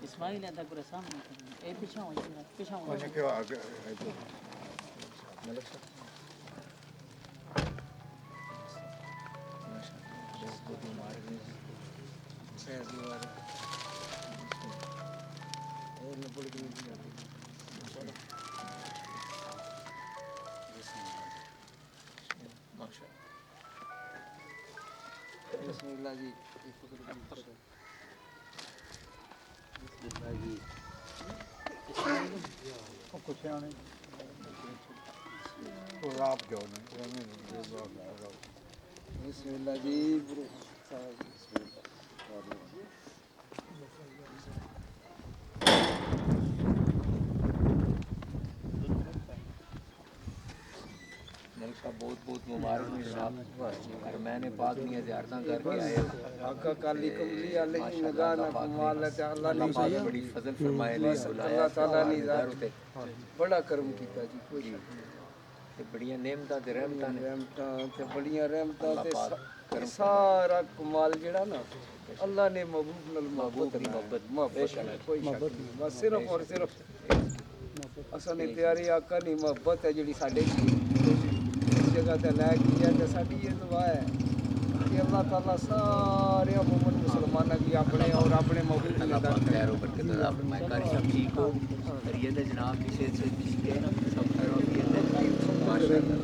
اسماعیل ہے تک سامنے اے پیچھے ہو جائے پیچھے ہو انہیں کیوں آگے ملک صاحب بسم اللہ جی بسم اللہ جی کچھ آنے تو آپ جو بسم اللہ جی ملک صاحب بہت بہت مبارک ہوں جناب اور میں نے پاک میں زیارتاں کر کے آئے آقا کالی کملی علیہ نگاہ نہ کمال ہے اللہ اللہ پاک بڑی فضل فرمائے نے بلایا اللہ تعالیٰ نے بڑا کرم کیتا جی کوئی تے بڑیاں نعمتاں تے رحمتاں نے رحمتاں تے بڑیاں رحمتاں تے سارا کمال جڑا نا اللہ نے محبوب نال محبت محبت کوئی شک نہیں بس صرف اور صرف اساں نے پیارے آقا دی محبت ہے جڑی ساڈے اس جگہ تے لے گئی ہے تے ساڈی یہ دعا ہے کہ اللہ تعالیٰ سارے مومن مسلمانوں کی اپنے اور اپنے محبوب نے اللہ پاک خیر و برکت عطا فرمائے قاری صاحب ٹھیک ہو خیریت ہے جناب پیچھے سے سب خیر و خیریت ہے ماشاءاللہ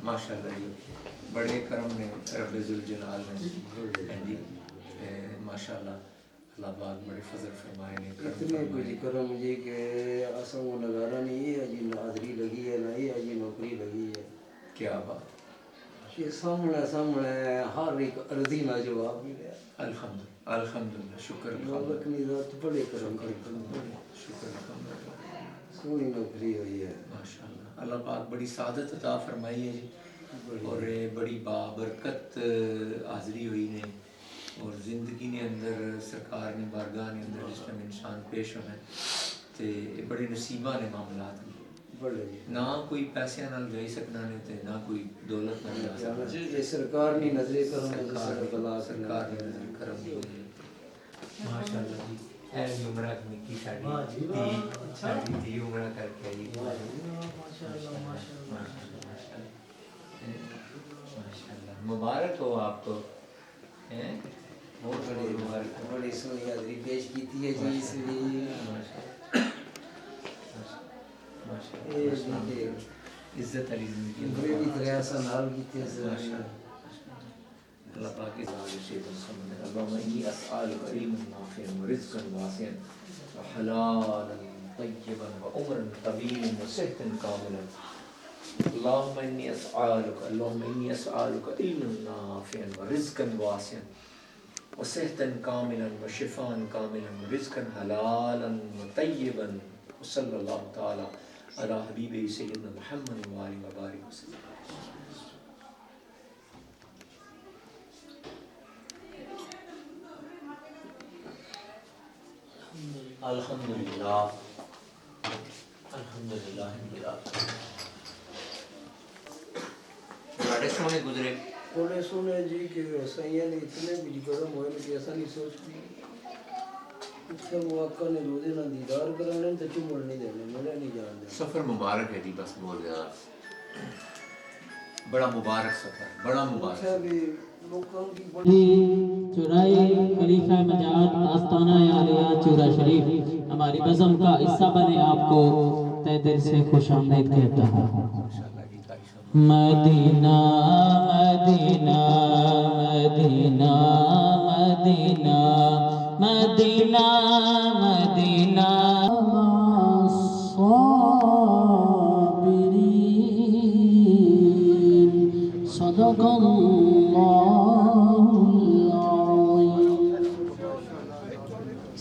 ماشاءاللہ بڑے کرم نے رب ذوالجلال نے جی ماشاءاللہ اللہ پاک بڑے فضل فرمائے نے اتنے کچھ کرم جی کہ اساں کو نظارہ نہیں ہے جی حاضری لگی ہے نہ یہ جی نوکری لگی ہے کیا بات یہ سامنے ہر ایک عرضی نہ جواب ملے الحمدللہ شکر مالک نے ذات بڑے کرم شکر الحمدللہ سونی نوکری ہوئی ہے ماشاءاللہ اللہ پاک بڑی سعادت عطا فرمائی ہے جی اور بڑی بابرکت حاضری ہوئی نے اور زندگی نے اندر سرکار نے بارگاہ نے اندر جس میں انسان پیش ہونا ہے تے بڑے نصیبہ نے معاملات نہ کوئی پیسے نال جائی سکنا نے تے نہ کوئی دولت نال جا سکنا یہ سرکار نہیں نظر کرم سرکار نے نظر کرم ماشاءاللہ جی اے عمرہ نکی ساڈی تھی عمرہ کر کے آئی ماشاءاللہ مبارک ہو آپ کو بہت بڑی مبارک بڑی سونی حاضری پیش کیتی ہے جی اس لیے عزت علی زندگی بھی دریا سنال کیتی ہے اللہ پاک اس حال سے اللهم انی اسألک علما نافعا ورزقا واسعا وحلالا طیبا وعمرا طویلا وصحتا کاملا اللهم انی اسألک علما نافعا ورزقا واسعا وصحتا کاملا وشفاء کاملا ورزقا حلالا طیبا وصلی اللہ تعالی علی حبیب سیدنا محمد وآلہ وبارک وسلم الحمدللہ الحمدللہ بڑے سونے گزرے بڑے سونے جی کہ سیاں نے اتنے بھی کرم ہوئے کہ ایسا نہیں سوچ بھی اتنے موقع نے روزے نہ دیدار کرانے تو چمڑ نہیں دینے ملے نہیں جان دے سفر مبارک ہے جی بس بہت زیادہ بڑا مبارک سفر بڑا مبارک چورائی خلیفہ مجاد آستانہ عالیہ چورا شریف ہماری بزم کا حصہ بنے آپ کو تہ دل سے خوش آمدید کہتا ہوں مدینہ مدینہ مدینہ مدینہ مدینہ مدینہ الصابرین صدق اللہ العظیم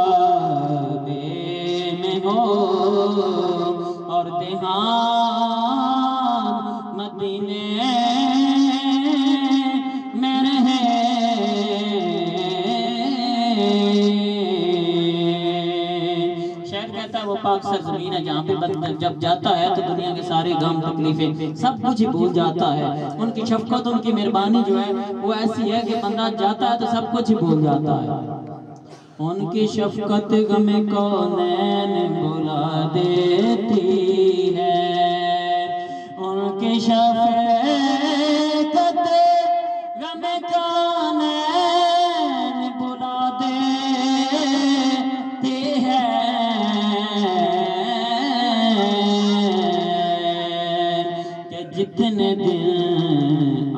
کعبے میں ہو اور دھیان مدینے میں رہے. شاعر کہتا ہے وہ پاک سرزمین ہے جہاں پہ بندہ جب جاتا ہے تو دنیا کے سارے غم تکلیفیں سب کچھ ہی بھول جاتا ہے. ان کی شفقت ان کی مہربانی جو ہے وہ ایسی ہے کہ بندہ جاتا ہے تو سب کچھ ہی بھول جاتا ہے. ان کی شفقت غم کونین بھلا دیتی ہے. ان کی شفقت غم کونین بھلا دیتی ہے. کہ جتنے دن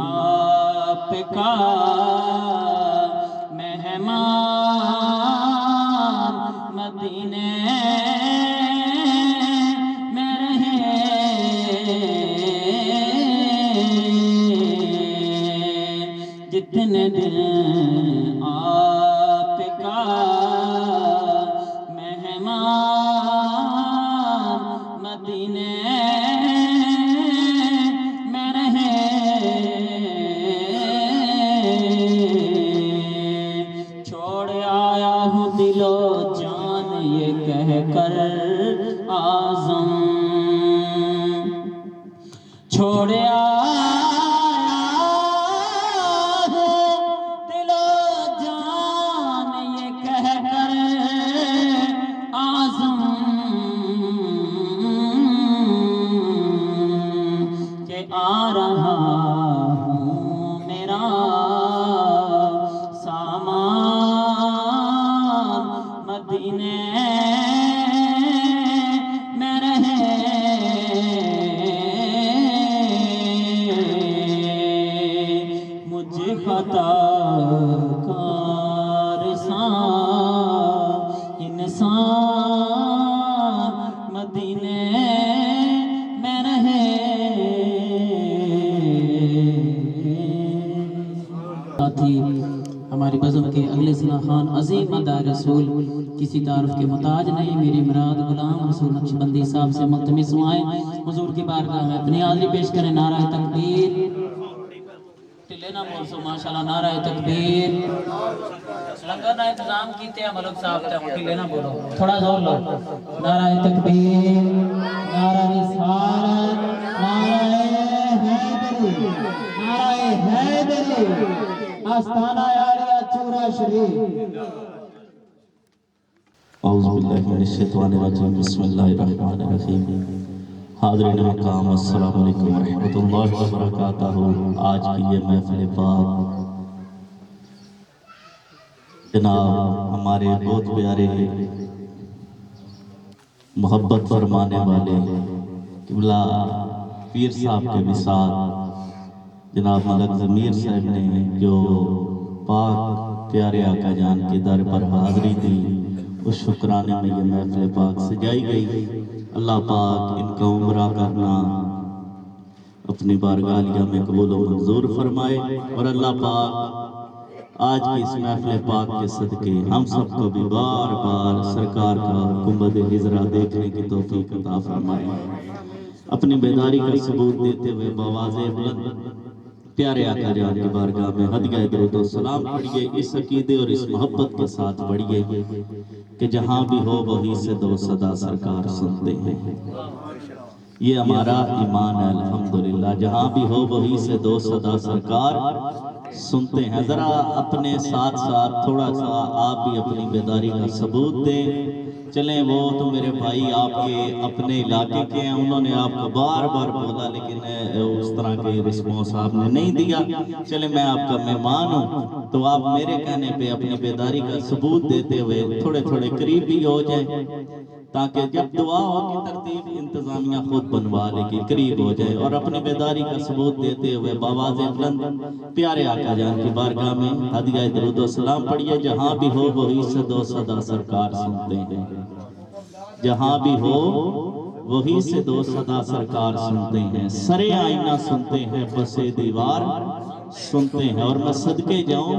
آپ کا مہمان مدینے میں رہے. جتنے دن آپ کا مہمان مدینے میں رہے. چھوڑ آیا ہوں دل و جان یہ کہہ کر اعظم. چھوڑ آیا ہوں دل و جان یہ کہہ کر اعظم کہ آ رہا ہوں میرا سامان مدینے میں رہے. مجھ خطا کار انسان مدینے میں رہے. ساتھی ہماری بزم کے اگلے ثنا خان عظیم مداح رسول کسی تعارف کے محتاج نہیں. میری مراد غلام رسول نقشبندی صاحب سے ملتمس ہوئیں حضور کی بارگاہ میں اپنی حاضری پیش کریں. نعرہ تکبیر. ٹلے نہ بول سو ماشاءاللہ. نعرہ تکبیر. لنگر نہ انتظام کیتے ہیں ملک صاحب تے ٹلے نہ بولو تھوڑا زور لو. نعرہ تکبیر. نعرہ رسالت. نعرہ حیدری. نعرہ حیدری. آستانہ عالیہ چورا شریف. اعوذ باللہ من الشیطان الرجیم. بسم اللہ الرحمن الرحیم. حاضرین مقام السلام علیکم ورحمۃ اللہ وبرکاتہ. آج کی یہ محفل پاک جناب ہمارے بہت پیارے محبت فرمانے والے قبلہ پیر صاحب کے وصال جناب ملک ضمیر صاحب نے جو پاک پیارے آقا جان کے در پر حاضری دی اس شکرانے میں یہ محفل پاک سجائی گئی. اللہ پاک ان کا عمرہ کرنا اپنی بارگاہ عالیہ میں قبول و منظور فرمائے. اور اللہ پاک آج کی اس محفل پاک کے صدقے ہم سب کو بھی بار بار سرکار کا گنبد خضرا دیکھنے کی توفیق عطا فرمائے. اپنی بیداری کا ثبوت دیتے ہوئے بآواز بلند پیارے آقا جان کی بارگاہ میں ہدیہ درود و سلام پڑھیے. اس عقیدے اور اس محبت کے ساتھ پڑھیے کہ جہاں بھی ہو وہیں سے دو صدا سرکار سنتے ہیں. یہ ہمارا ایمان ہے الحمدللہ. جہاں بھی ہو وہیں سے دو صدا سرکار سنتے ہیں. ذرا اپنے ساتھ ساتھ تھوڑا سا آپ بھی اپنی بیداری کا ثبوت دیں. چلیں وہ تو میرے بھائی آپ کے اپنے علاقے کے ہیں, انہوں نے آپ کو بار بار بولا لیکن اس طرح کے رسپانس آپ نے نہیں دیا. چلیں میں آپ کا مہمان ہوں تو آپ میرے کہنے پہ اپنی بیداری کا ثبوت دیتے ہوئے تھوڑے تھوڑے قریب بھی ہو جائیں تاکہ جب دعا ہو کی ترتیب انتظامیہ خود بنوا لے گی, قریب ہو جائے. اور اپنی بیداری کا ثبوت دیتے ہوئے بآواز بلند پیارے آقا جان کی بارگاہ میں ہدیہ درود و سلام پڑھیے. جہاں بھی ہو وہیں سے دو صدا سرکار سنتے ہیں. جہاں بھی ہو وہیں سے دو صدا سرکار سنتے ہیں. سرے آئینہ سنتے ہیں, پسے دیوار سنتے ہیں. اور میں صدقے جاؤں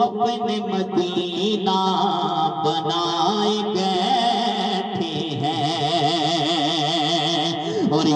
اپنے مدینہ بنائے بیٹھے ہیں اور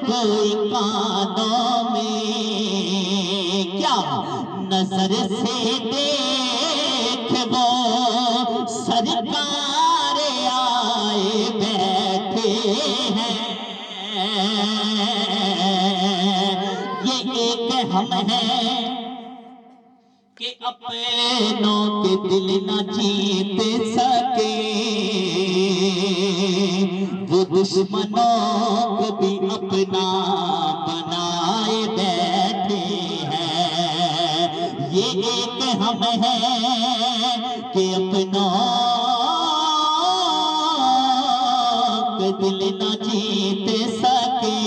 کوئی کانوں میں کیا نظر سے دیکھ وہ سرکار آئے بیٹھے ہیں یہ ایک ہم ہیں کہ اپنوں کے دل نہ جیت سکے وہ دشمنوں کو بھی اپنا بنائے بیٹھے ہیں یہ ایک ہم ہیں کہ اپنوں کے دل نہ جیت سکے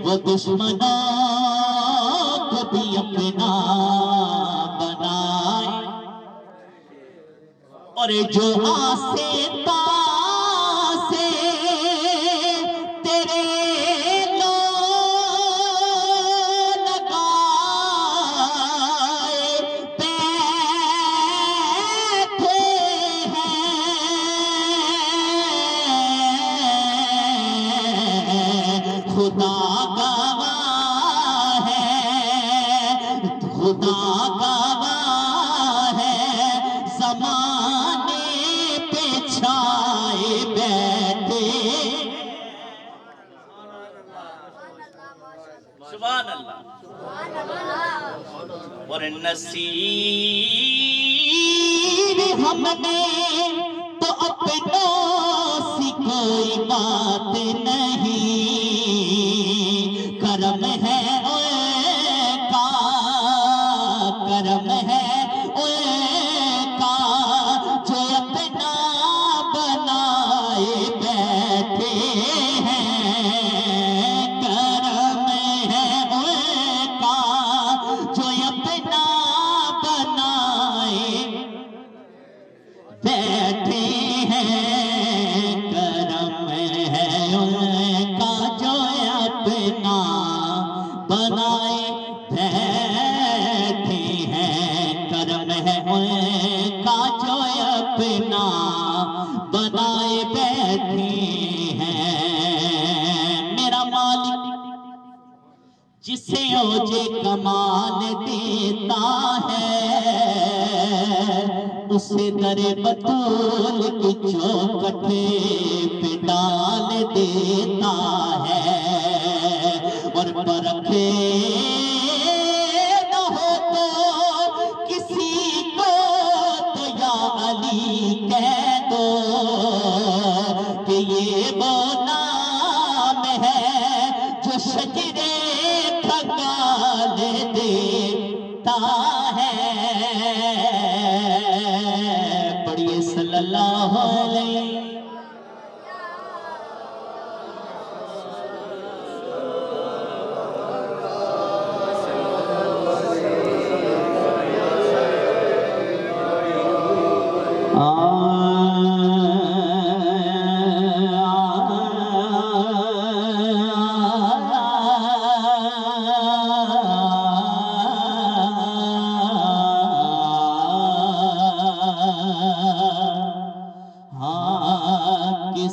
وہ دشمنوں کو بھی اپنا بنائے اور جو آسے پاسے تیرے لوگ لگائے بیٹھے ہیں خدا گواہ ہے خدا گواہ ہے زمانے پہ چھائے بیٹھے سبحان اللہ اور نصیب ہم نے تو اپنوں سی کوئی بات نہیں کرم ہے کرم ہے کا جو اپنا بنائے بیٹھے ہیں کرم ہے کا جو اپنا بنائے بیٹھے ہیں کرم ہے کا جو اپنا بنائے بیٹھے ہیں کرم ہے کا جو اپنا بنائے بیٹھے ہیں میرا مالک جسے اوجے کمال دیتا ہے اسے در بطول کی چوکٹ پہ ڈال دیتا ہے اور پرکھے نہ ہو تو کسی کو تو یا علی کہہ دو کہ یہ وہ نام ہے جو شجرے پھگال دیتا ہے پڑھیے صلی اللہ علیہ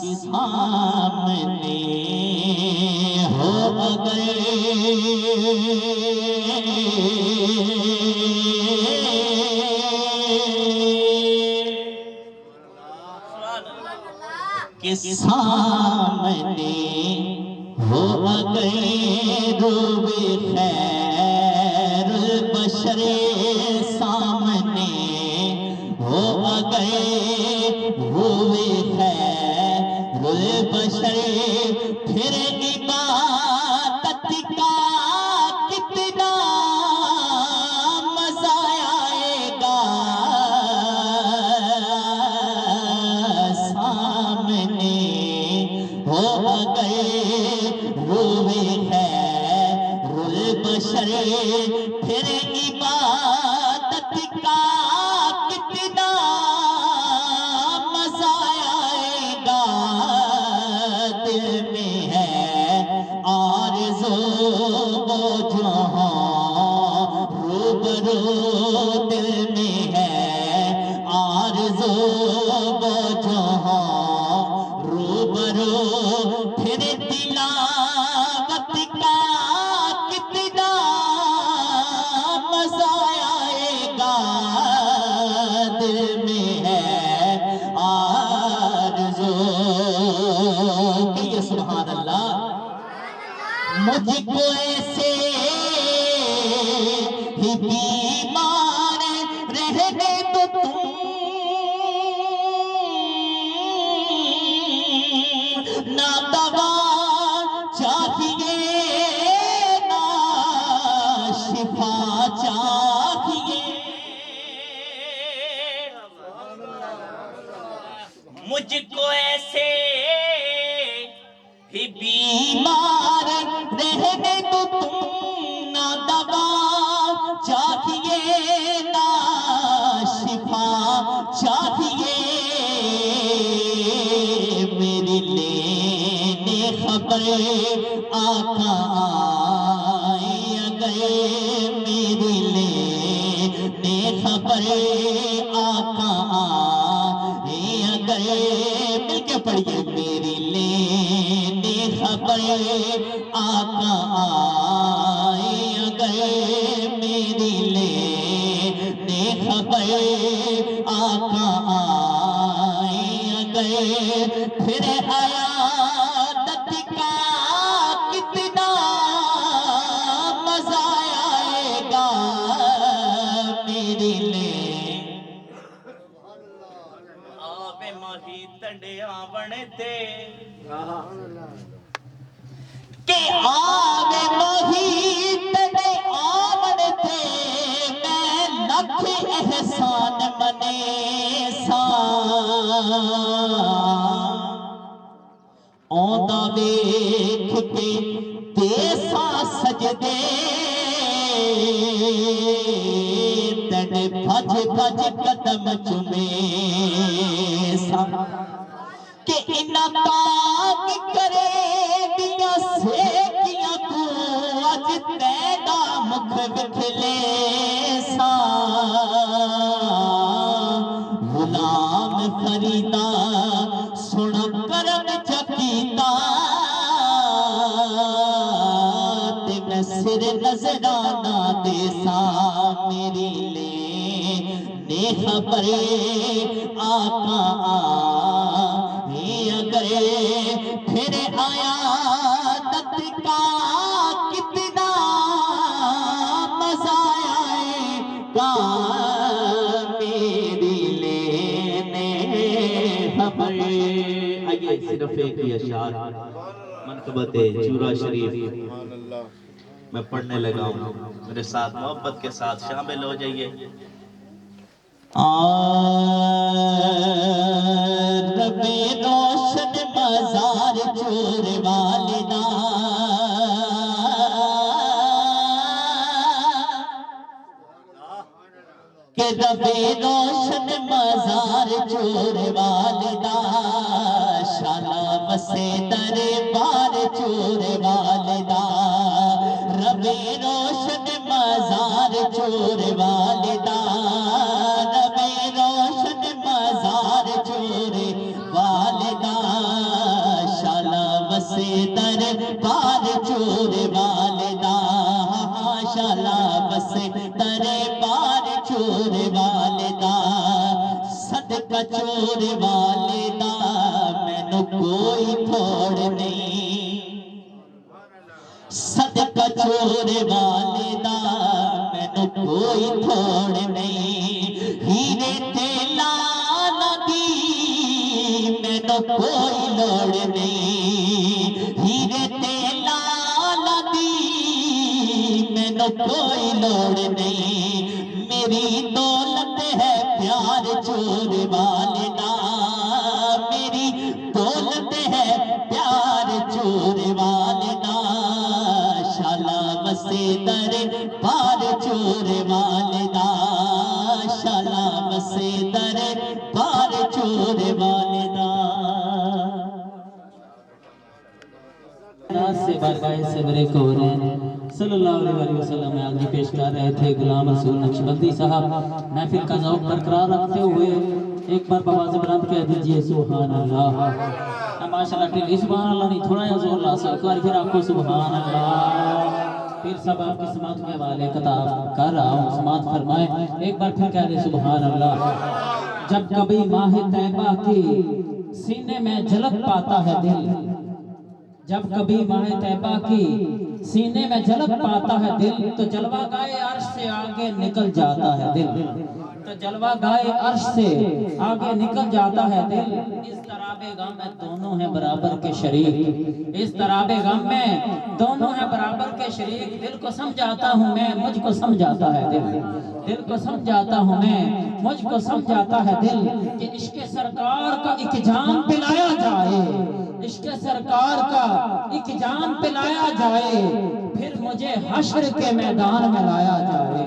سامنے ہو گئے سامنے ہو گئے روئے خیر البشر سامنے ہو گئے روئے خیر البشر پھر عبادت کا کتنا مزہ آئے گا سامنے بشر پھر عبادت کا کتنا مزہ آئے گا دل میں ہے آرزو وہ جہاں روبرو دل میں ہے آرزو وہ جہاں روبرو پھر تلاوت کا کتنا مزہ آئے گا دل میں ہے آرزو کہیے سبحان اللہ مجھ کو ایسے ہی بیمار رہنے تو تم نہ دوا چاہیے نہ شفا چاہیے مجھ کو ایسے ہی بیمار رہنے تو تم نہ دوا چاہیے نہ شفا چاہیے میری لینے خبر آقا آئے اگر میری لینے خبر آقا آئے اگر مل کے پڑھیے میری لینے خبر آقا آئے اگر میری لینے خبر آقا آئے اگر پھر عیادت کا کتنا مزہ آئے گا میری لینے آوے ماہی تڑے آونے تے کہ آوے ماہی تڑے آونے تے میں لکھ احسان منے آندا ویکھ کے تیسا سجدے تڑ بھج بھج قدم چومے سا کہ انعام کرے دیا سیکیاں کو اج تیدا مکھ وکھلے سا غلام فریدا سن کرم چکیتا تے میں سر نظرانہ دے سا میری لینے خبر آقا آئے اگر پھر عیادت کا کتنا مزہ آئے گا میری لینے خبر آئیے صرف ایک ہی اشعار منقبت چورا شریف میں پڑھنے لگا ہوں میرے ساتھ محبت کے ساتھ شامل ہو جائیے رب روشن مزار چور والدہ کہ رب روشن مزار چور والدہ شالا بسے دربار چور والدہ رب روشن مزار چور والدہ رب روشن مزار چور والدہ شالا بسے دربار چور والدہ شالا بسے دربار چور والدہ صدقہ چور والدہ مینوں کوئی تھوڑ نہیں صدقہ چور والدہ مینوں کوئی تھوڑ نہیں ہیرے تے لالا دی مینوں کوئی لوڑ نہیں ہیرے تے لالا دی مینوں کوئی لوڑ نہیں میری دولت ہے پیار چور والدہ میری دولت ہے پیار چور والدہ شالا بسے در در پار چور والدہ شالا بسے در پار چور والدہ ناز سے بارگاہ سے بریک ہو رہے ہیں صلی اللہ علیہ وسلم میں آگے پیش کر رہے تھے غلام رسول نقشبندی صاحب محفل کا ذوق برقرار رکھتے ہوئے ایک بار بآواز بلند کہہ دیجئے سبحان اللہ ماشاءاللہ ٹھیک سبحان اللہ نہیں تھوڑا یا زور لا سو ایک بار پھر آپ کو سبحان اللہ پھر سب آپ کی سماعت کے حوالے خطاب کر رہا ہوں سماعت فرمائے ایک بار پھر کہہ دے سبحان اللہ جب کبھی ماہ طیبہ کی سینے میں جھلک پاتا ہے دل جب کبھی ماہ طیبہ کی سینے میں جھلک پاتا ہے دل تو جلوہ گائے عرش سے آگے نکل جاتا ہے دل تو جلوہ گائے عرش سے آگے نکل جاتا ہے دل اس طراب غم میں دونوں ہیں برابر کے شریک اس طراب غم میں دونوں ہیں برابر کے شریک دل کو سمجھاتا ہوں میں مجھ کو سمجھاتا ہے دل کو سمجھاتا ہوں میں مجھ کو سمجھاتا ہے دل کہ عشق سرکار کا ایک جام پلایا جائے عشق سرکار کا ایک جام پلایا جائے پھر مجھے حشر کے میدان میں لایا جائے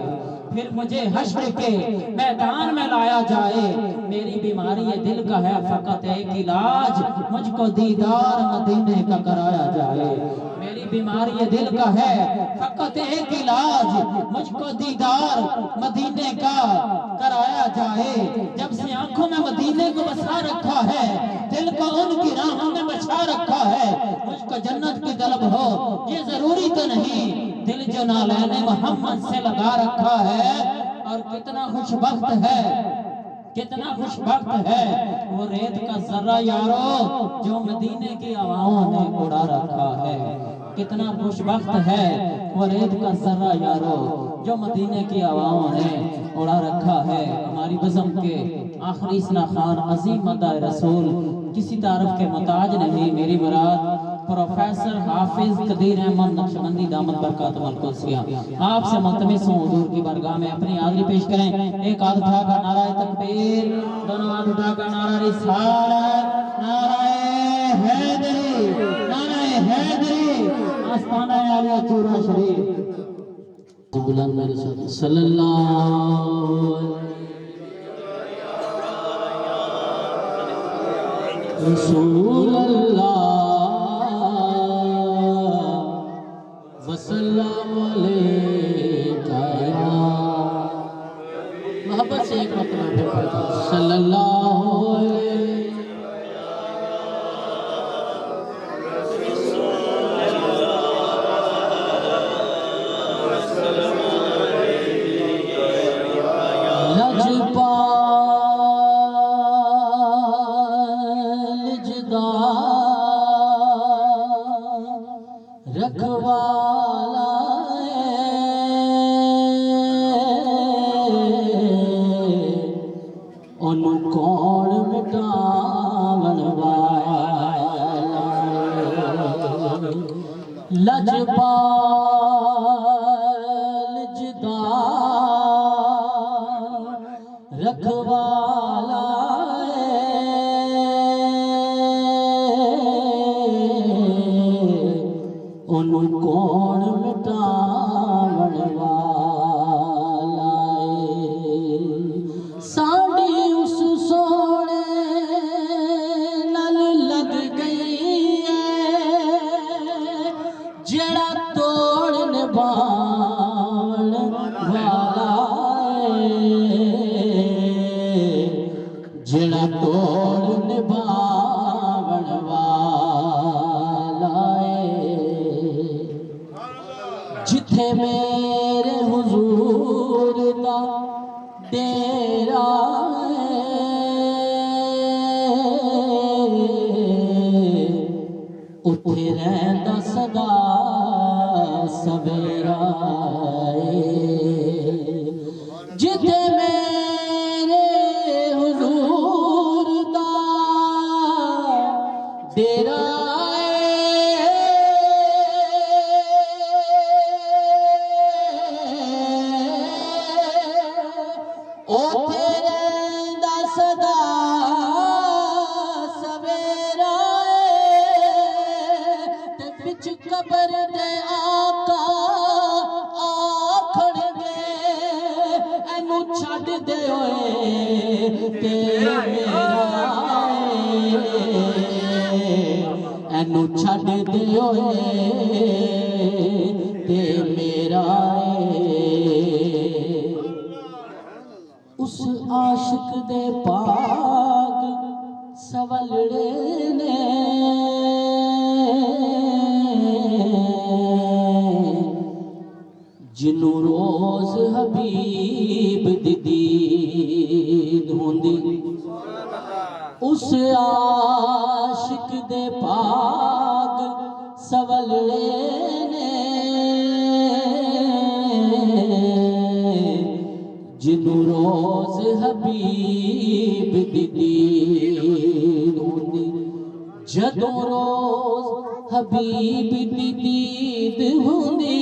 پھر مجھے حشر کے میدان میں لایا جائے میری بیماری یہ دل کا ہے فقط ایک علاج مجھ کو دیدار مدینے کا کرایا جائے میری بیماری یہ دل کا ہے فقط ایک علاج مجھ کو دیدار مدینے کا کرایا جائے جب سے آنکھوں میں مدینے کو بسا رکھا ہے دل کو ان کی راہوں میں بچا رکھا ہے مجھ کو جنت کی طلب ہو یہ ضروری تو نہیں دل جو نالین محمد سے لگا رکھا ہے اور کتنا خوش بخت ہے وہ ریت کا ذرہ یارو جو مدینے کی ہواؤں نے اڑا رکھا ہے کتنا خوش بخت ہے وہ ریت کا ذرہ یارو جو مدینے کی ہواؤں نے اڑا رکھا ہے ہماری بزم کے آخری اسنا خان عظیم مداح رسول کسی تعارف کے محتاج نہیں میری مراد پروفیسر حافظ قدیر احمد نقشبندی دامت برکاتہ القدسیہ آپ سے ملتمس ہوں حضور کی بارگاہ میں اپنی حاضری پیش کریں ایک ہاتھ اٹھا کر نعرہ تکبیر دونوں ہاتھ اٹھا کر نعرہ رسالت نعرہ حیدری آستانہ عالیہ چورا شریف بلند میرے ساتھ صلی اللہ رسول اللہ وسلم علیکہ محبت سے ایک مطلب پڑھتا صلی اللہ علیہ رکھوالا ان کون مٹاون والا لجپال جدا رکھوالا ان کون مٹاون والا ساڑی اس سونے نل لگ گئی ہے جڑا توڑ نبھاون والا جڑا توڑ نبھاون والا جتھے میرے حضور دا ڈیرا اتھے رہندا سدا سویرا جتھے میرے حضور دا ڈیرا قبر دے آقا ہوئے تے میرا اینو چھڈ دے ہوئے تے میرا اس عاشق دے پاگ سولڑے نے جنوں روز حبیب دی دید ہوندی اس عاشق دے پاگ سولڑے نے جنوں روز حبیب دی دید ہوندی جدوں روز حبیب دی دید ہوندی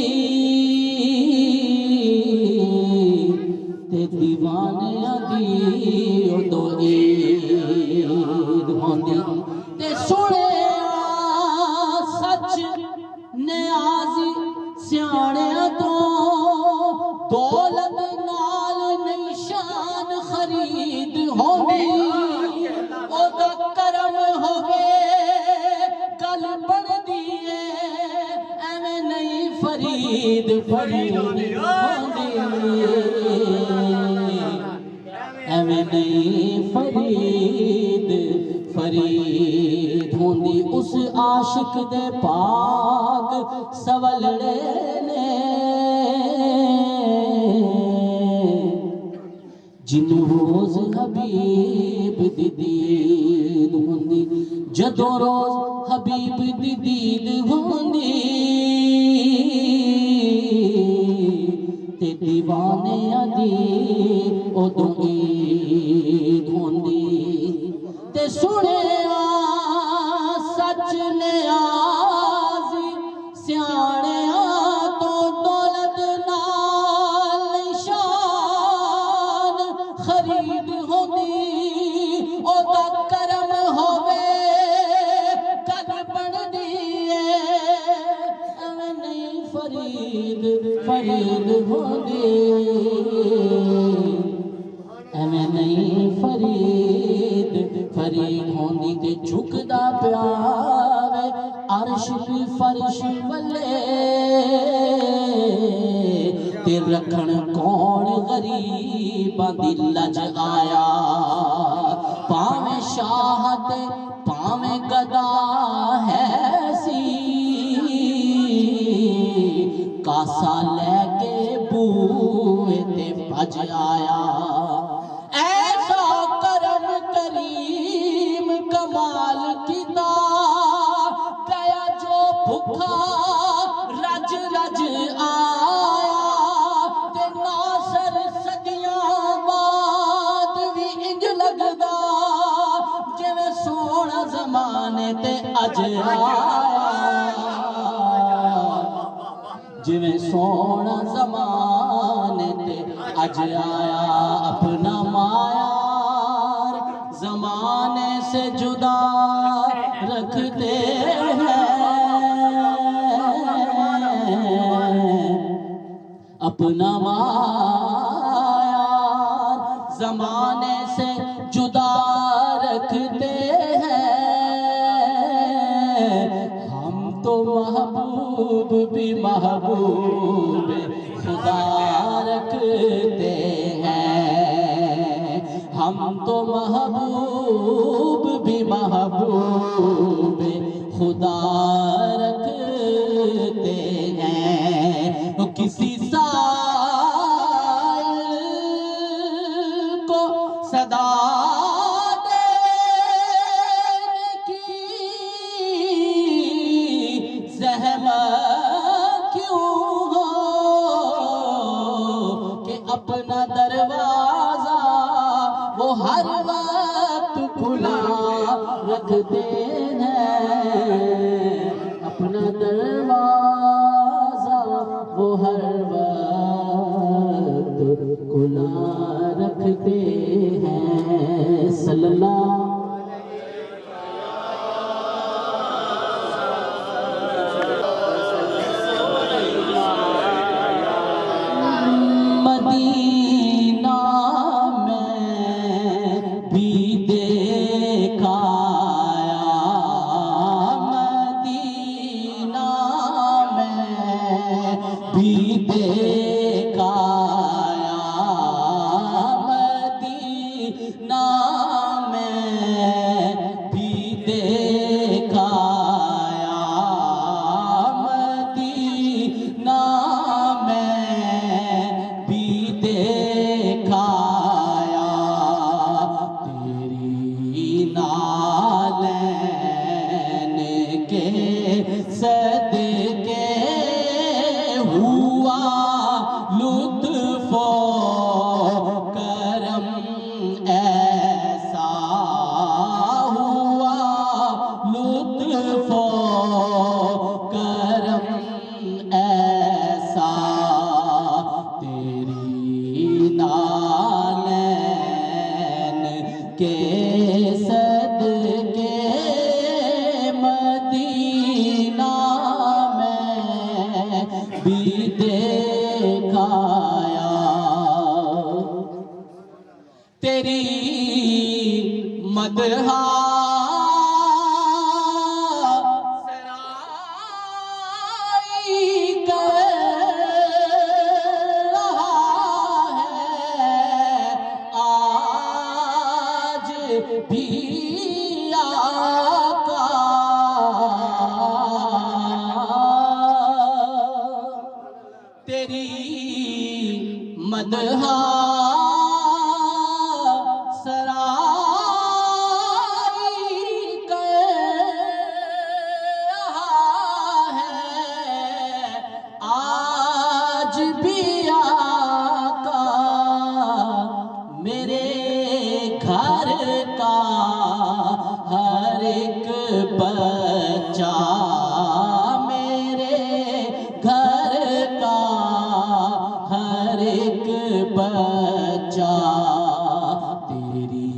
تے دیوانیاں دی ادو عید ہوندی تے سنیا سچ نیازی سیاڑیاں تو دولت نال نہیں شان خرید ہوندی اودا کرم ہوگے گل بن دیئے ایویں نہیں فرید فرید ہوندی ایویں نہیں فرید فرید ہوندی اس عاشق دے پاگ سولڑے نے جنوں روز حبیب دی دید ہوندی جدوں روز حبیب دی دید ہوندی تے دیوانیاں دی ادو عید ہوندی تے سنیا سچ نیازی سیاڑیاں تو دولت نال شان خرید ہوندی اودا کرم ہووے کد بن دیئے ایویں نہیں فرید فرید ہوندی ایویں نہیں فرید فرید ہوندی تے جھکدا پیاوے عرش بھی فرش ولے تے رکھن کون غریباں دی لج آیا پاویں شاہ تے پاویں گدا ہے سی کاسا لے کے بوئے تے بھج آیا ایسا کرم کریم کمال کیتا گیا جو بھکھا رج رج آیا تے ناصر صدیاں بعد بھی انج لگدا جویں سونا زمانے تے اج آیا جویں سونا زمانے تے اج آیا اپنا مایار زمانے سے جدا رکھتے ہیں اپنا مایار زمانے سے جدا رکھتے ہیں ہم تو محبوب بھی محبوب خدا رکھتے ہیں ہم تو محبوب بھی محبوب خدا رکھتے ہیں کسی سائل کو صدا دینے کی زحمت کیوں ہو کہ اپنا دروازہ وہ ہر وقت کھلا رکھتے ہیں اپنا دروازہ وہ ہر وقت کھلا رکھتے ہیں صلی اللہ مدینہ میں و کرم ایسا ہوا، لطف و کرم ایسا تیری نالین کے صدقے مدینہ میں بھی دیکھایا، تیری مدح سرائی کر رہا ہے آج بھی آقا، تیری مدح سرائی کر رہا ہے آج بھی آقا، میرے گھر کا ہر ایک بچہ، میرے گھر کا ہر ایک بچہ تیری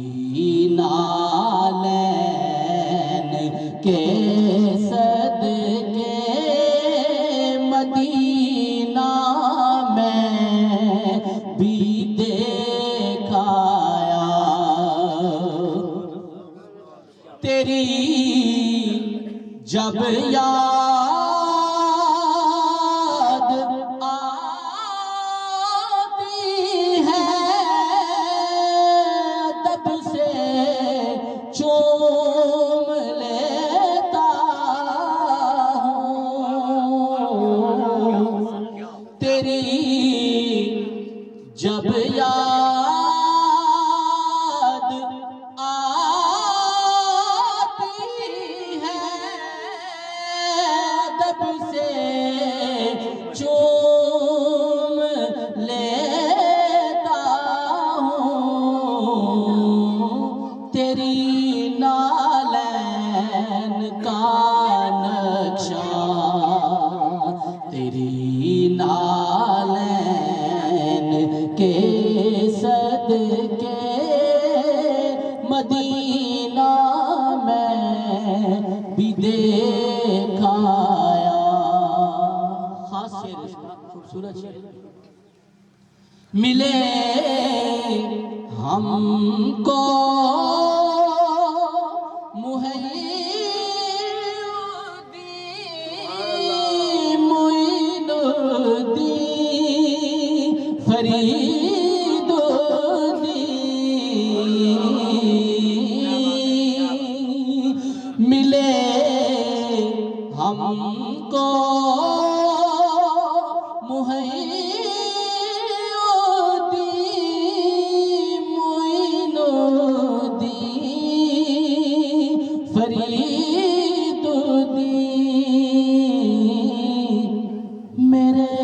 نالین کے صدقے مدینہ میں بھی دیکھایا، تیری جب یاد آتی ہے تب سے چوم لیتا ہوں، تیری جب یاد آتی ہے تب سے چوم لیتا ہوں، تیری نالین کا نقشہ، تیری نالین کے صدقے مدینہ میں بھی دیکھایا، خاص شعر اس کا، خوبصورت شعر، ملے ہم کو معین الدین فرید الدین، ملے ہم کو معین الدین فرید الدین، میرے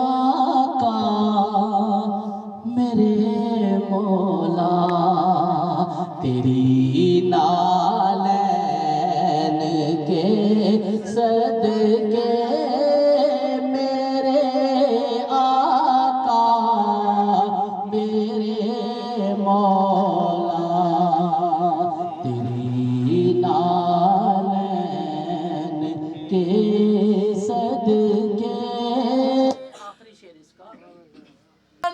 آقا میرے مولا، تیری نالین کے صدقے میرے آقا میرے مولا، تیری نالین کے صدقے، آخری شعر اس کا،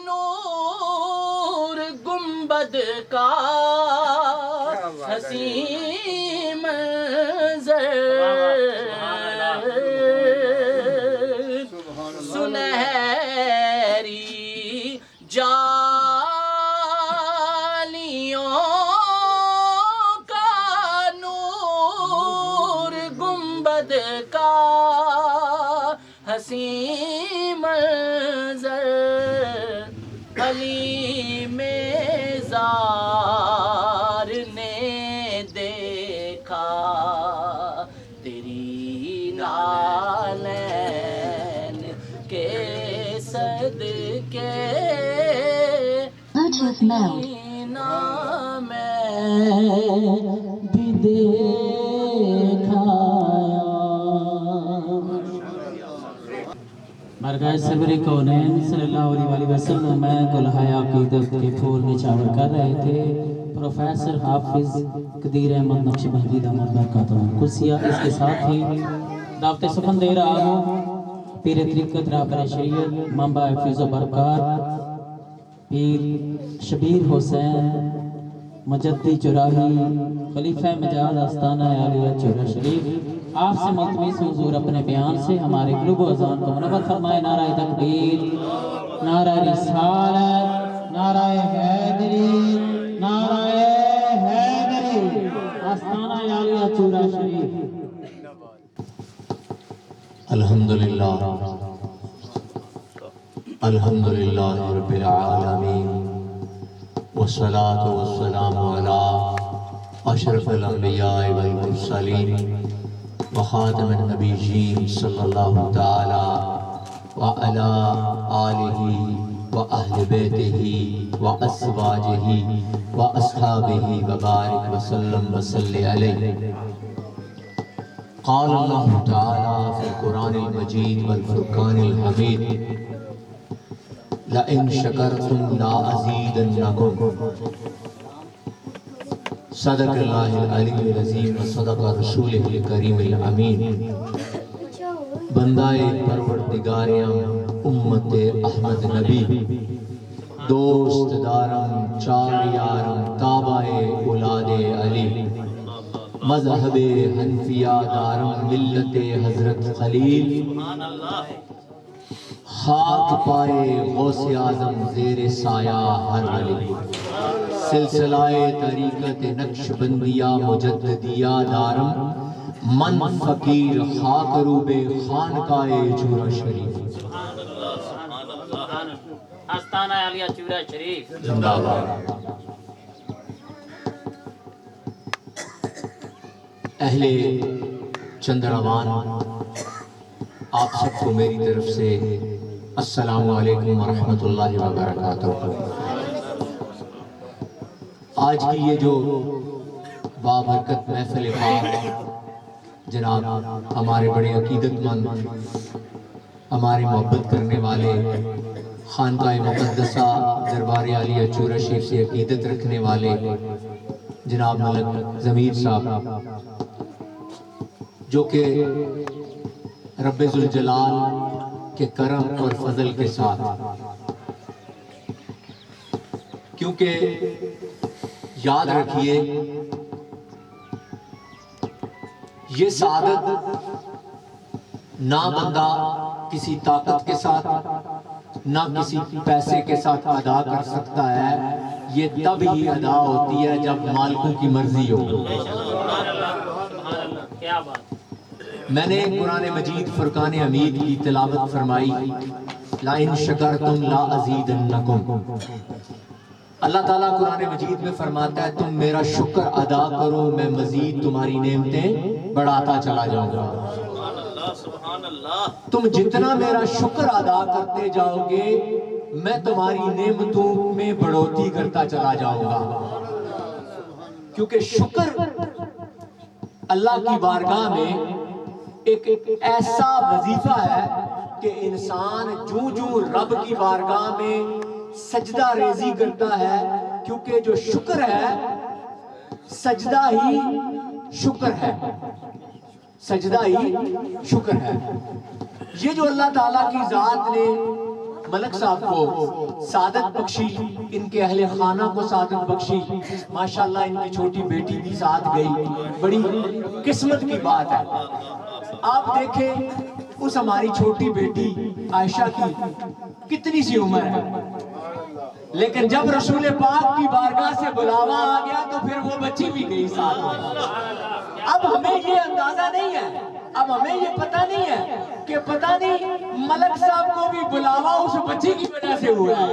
نور گنبد کا حسین منظر، سنہری جالیوں کا نور گنبد کا حسین منظر، علی میزار نے دیکھا، تیری نالین کے صدقے Bluetooth mode. بھی دیکھایا مرگاہ سرور کونین صلی اللہ علیہ وسلم میں گلہائے عقیدت کے پھول نچھاور کر رہے تھے پروفیسر حافظ قدیر احمد نقشبندی دامت برکاتہم قدسیہ اس کے ساتھ ہی دعوت سخن دے رہا ہوں پیر طریقت رہبر شریعت منبع فیض و برکات پیر شبیر حسین مجدی چراہی خلیفہ مجاد آستانہ عالیہ چورہ شریف آپ سے ملتمس حضور اپنے بیان سے ہمارے قلوب و اذان کو منور فرمائے نعرہ تکبیر نعرہ رسالت نعرہ حیدری نعرہ حیدری آستانہ عالیہ چورہ شریف الحمدللہ الحمدللہ رب العالمین والصلاة والسلام على اشرف الانبیاء والمرسلین وخاتم النبیین صلی اللہ تعالی وعلى آلہ وأہل بیتہ وأزواجہ وأصحابہ وبارک وسلم وصلی علیہ قال اللہ تعالی فی القرآن المجید والفرقان الحمید لئن شکرتم لا ازیدنکم صدق اللہ العلی العظیم وصدق رسولہ الکریم الامین بندہ پروردگاریاں امت احمد نبی دوست دارم چار یارم تابع اولاد علی مذہب حنفیہ دارم ملت حضرت خلیل خاک پائے غوث اعظم زیر سایہ ہر علی سلسلہ طریقت نقش بندیہ مجددیہ دارم من فقیر خاک روب خانقاہ چورہ شریف آستانہ عالیہ چورہ شریف زندہ باد اہل چندروان آپ سب کو میری طرف سے السلام علیکم ورحمۃ اللہ وبرکاتہ۔ آج کی یہ جو بابرکت محفل پاک جناب ہمارے بڑے عقیدت مند ہماری محبت کرنے والے خانقاہ مقدسہ دربار عالیہ چورہ شریف سے عقیدت رکھنے والے جناب ملک ضمیر صاحب جو کہ رب ذوالجلال کے کرم اور فضل کے ساتھ کیونکہ یاد رکھیے یہ سعادت نہ بندہ کسی طاقت کے ساتھ نہ کسی پیسے کے ساتھ ادا کر سکتا ہے، یہ تب ہی ادا ہوتی ہے جب مالکوں کی مرضی ہو۔ میں نے قرآن مجید فرقان حمید کی تلاوت فرمائی لَإِن شَكَرْتُمْ لَأَزِيدَنَّكُمْ۔ اللہ تعالیٰ قرآن مجید میں فرماتا ہے تم میرا شکر ادا کرو میں مزید تمہاری نعمتیں بڑھاتا چلا جاؤں گا۔ تم جتنا میرا شکر ادا کرتے جاؤ گے میں تمہاری نعمتوں میں بڑھوتی کرتا چلا جاؤں گا، کیونکہ شکر اللہ کی بارگاہ میں ایک ایسا وظیفہ ہے کہ انسان جو رب کی بارگاہ میں سجدہ ریزی کرتا ہے، کیونکہ جو شکر ہے سجدہ ہی شکر ہے، سجدہ ہی شکر ہے۔ یہ جو اللہ تعالیٰ کی ذات نے ملک صاحب کو سعادت بخشی، ان کے اہل خانہ کو سعادت بخشی، ماشاءاللہ ان کی چھوٹی بیٹی بھی ساتھ گئی، بڑی قسمت کی بات ہے۔ آپ دیکھیں اس ہماری چھوٹی بیٹی عائشہ کی کتنی سی عمر ہے، لیکن جب رسول پاک کی بارگاہ سے بلاوا آ گیا تو پھر وہ بچی بھی گئی ساتھ میں۔ اب ہمیں یہ اندازہ نہیں ہے، اب ہمیں یہ پتہ نہیں ہے کہ پتہ نہیں ملک صاحب کو بھی بلاوا اس بچی کی وجہ سے ہوا ہے،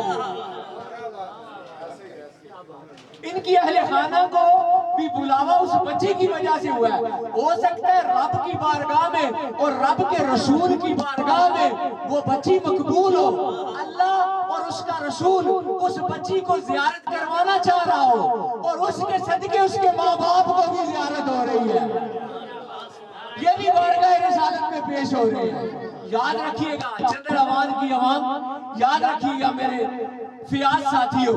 ان کی اہل خانہ کو بھی بلاوا اس بچی کی وجہ سے ہوا ہے۔ ہو سکتا ہے رب کی بارگاہ میں اور رب کے رسول کی بارگاہ میں وہ بچی مقبول ہو، اللہ اور اس کا رسول اس بچی کو زیارت کروانا چاہ رہا ہو اور اس کے صدقے اس کے ماں باپ کو بھی زیارت ہو رہی ہے، یہ بھی بارگاہ رسالت میں پیش ہو رہی ہے۔ یاد رکھیے گا چندر آباد کی عوام، یاد رکھیے گا میرے فیاض ساتھیوں،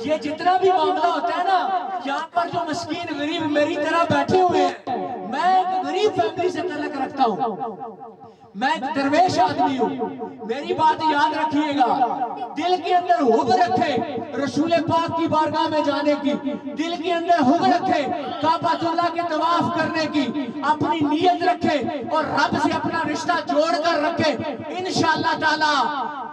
یہ جتنا بھی معاملہ ہوتا ہے نا، یہاں پر جو مسکین غریب میری طرح بیٹھے ہوئے ہیں، میں ایک غریب فیملی سے تعلق رکھتا ہوں، میں ایک درویش آدمی ہوں، میری بات یاد رکھیے گا، دل کے اندر حب رکھے رسول پاک کی بارگاہ میں جانے کی، دل کے اندر حب رکھے کعبۃ اللہ کے طواف کرنے کی، اپنی نیت رکھے اور رب سے اپنا رشتہ جوڑ کر رکھے، انشاءاللہ تعالی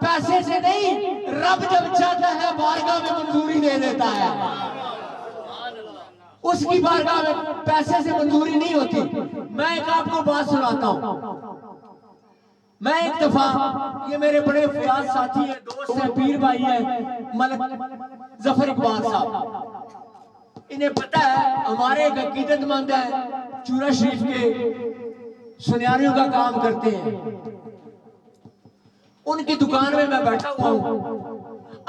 پیسے سے نہیں، رب جب چاہتا ہے بارگاہ میں منظوری دے دیتا ہے، اس کی بارگاہ میں پیسے سے منظوری نہیں ہوتی۔ میں ایک آپ کو بات سناتا ہوں، میں ایک دفعہ، یہ میرے بڑے فیاض ساتھی ہیں، دوست ہیں، پیر بھائی ہیں، ملک ظفر اقبال صاحب، انہیں پتہ ہے ہمارے ایک عقیدت مند ہیں، چورا شریف کے سنیاریوں کا کام کرتے ہیں، ان کی دکان میں میں بیٹھا ہوا ہوں،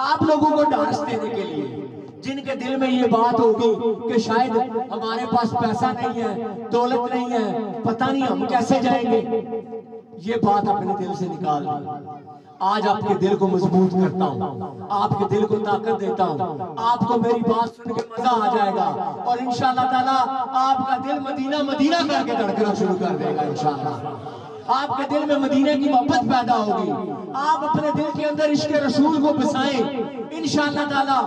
آپ لوگوں کو ڈانس دینے کے لیے، جن کے دل میں یہ بات ہوگی کہ شاید ہمارے پاس پیسہ نہیں ہے، دولت نہیں ہے، پتہ نہیں ہم کیسے جائیں گے، یہ بات اپنے دل سے نکال دیں۔ آج آپ کے دل کو مضبوط کرتا ہوں، آپ کے دل کو طاقت دیتا ہوں، آپ کو میری بات سن کے مزہ آ جائے گا اور انشاءاللہ تعالیٰ آپ کا دل مدینہ مدینہ کر کے دھڑکنا شروع کر دے گا انشاءاللہ۔ آپ کے دل میں مدینہ کی محبت پیدا ہوگی، آپ اپنے دل کے اندر عشق رسول کو بسائیں انشاءاللہ تعالیٰ۔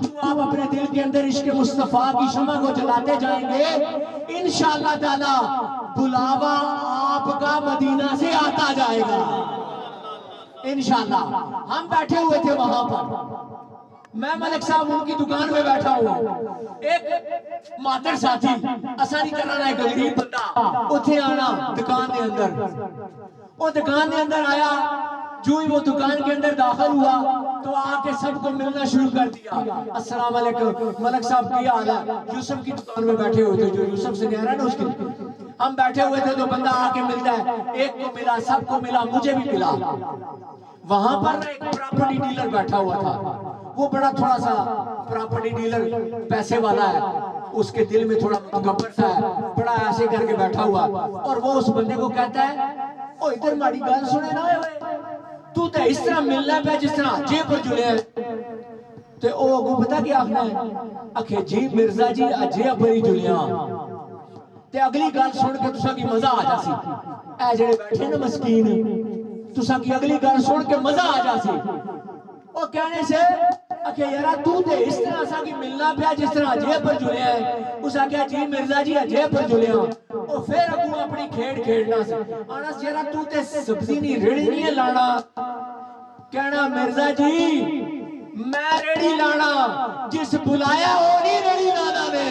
جو آپ اپنے دل کے اندر عشق مصطفیٰ کی شمع کو جلاتے جائیں گے انشاءاللہ تعالیٰ بلاوا آپ کا مدینہ سے آتا جائے گا انشاءاللہ۔ ہم بیٹھے ہوئے تھے وہاں پر، میں ملک صاحب ان کی دکان میں بیٹھا ہوا، ایک مادر ساتھی آسانی کرنا ایک غریب بندہ اتھے آنا دکان دے اندر، وہ دکان دے اندر آیا، جو ہی وہ دکان کے اندر داخل ہوا تو آ کے سب کو ملنا شروع کر دیا، السلام علیکم ملک صاحب کی حال ہے، یوسف کی دکان میں بیٹھے ہوئے تھے، جو یوسف سے نیارہ نا اس کی، ہم بیٹھے ہوئے تھے تو بندہ آ کے ملتا ہے، ایک کو ملا، سب کو ملا، مجھے بھی ملا۔ وہاں پر ایک پراپرٹی ڈیلر بیٹھا ہوا تھا، وہ بڑا تھوڑا سا پراپرٹی ڈیلر پیسے والا ہے، اس کے دل میں تھوڑا متکبر سا ہے، بڑا ایسے کر کے بیٹھا ہوا، اور وہ اس بندے کو کہتا ہے او ادھر ماڑی گل سنے نہ ہوئے، تو تے اس طرح ملنا پہ جس طرح جے پر جلے ہیں، تے او اگو پتا کیا آخنا ہے، اکھے جی مرزا جی اجے پر ہی جلیاں، تے اگلی گل سن کے تساں کی مزہ آ جاسی، اے جڑے بیٹھے نا مسکین تساں کی اگلی گل سن کے مزہ آ جاسی، او کہنے سے اکھے یارا تو تے اس طرح سا کی ملنا پیا جس طرح اجے پر جلے ہیں، اس آکھیا جی مرزا جی اجے پر جلے ہیں، او پھر اگو اپنی کھیڑ کھیڑنا سے آنا یارا تو تے سبزی نہیں ریڑی نہیں لانا، کہنا مرزا جی میں ریڑی لانا، جس بلایا وہ نہیں ریڑی لانا نے،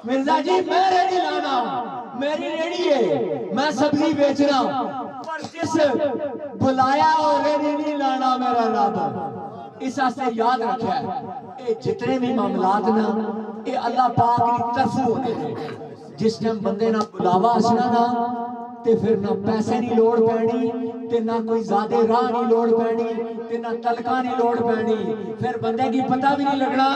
مرزا جی میں ریڑی لانا، میری ریڑی ہے، میں سبزی بیچنا، پر جس بلایا وہ ریڑی نہیں لانا میرا رب۔ اس سے یاد رکھا ہے اے جتنے بھی معاملات نا اے اللہ پاک کی طرف ہونے ہیں، جس ٹائم بندے نہ بلاوا اسنا نا تے پھر نہ پیسے نہیں لوڑ پینی تے نہ کوئی زیادہ راہ نہیں لوڑ پینی تے نہ تلکہ نہیں لوڑ پینی، پھر بندے کی پتہ بھی نہیں لگنا،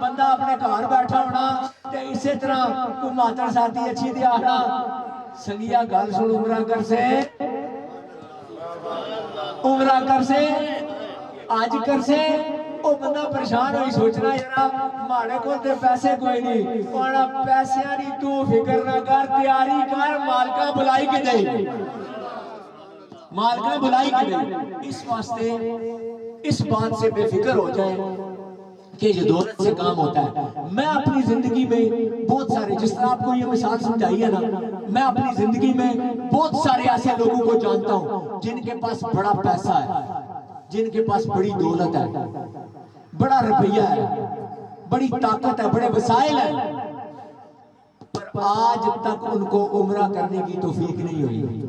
بندہ اپنے گھر بیٹھا ہونا تے اسی طرح کوئی ماتر ساتھی اچھی دیا آنا سنگیا گل سن عمرہ کر سے عمرہ کر سے آج کر سے او بندہ پریشان ہوئی سوچنا یارا ماڑے کو تے پیسے کوئی نہیں، پانا پیسے نہیں تو فکر نہ کر تیاری کر مالکہ بلائی کے دے، مالکہ بلائی کے دے۔ اس واسطے اس بات سے بے فکر ہو جائے کہ یہ دولت سے کام ہوتا ہے۔ میں اپنی زندگی میں بہت سارے، جس طرح آپ کو یہ مثال سمجھائی ہے نا، میں اپنی زندگی میں بہت سارے ایسے لوگوں کو جانتا ہوں جن کے پاس بڑا پیسہ ہے، جن کے پاس بڑی دولت ہے، بڑا روپیہ ہے، بڑی طاقت ہے، بڑے وسائل ہیں، پر آج تک ان کو عمرہ کرنے کی توفیق نہیں ہوئی۔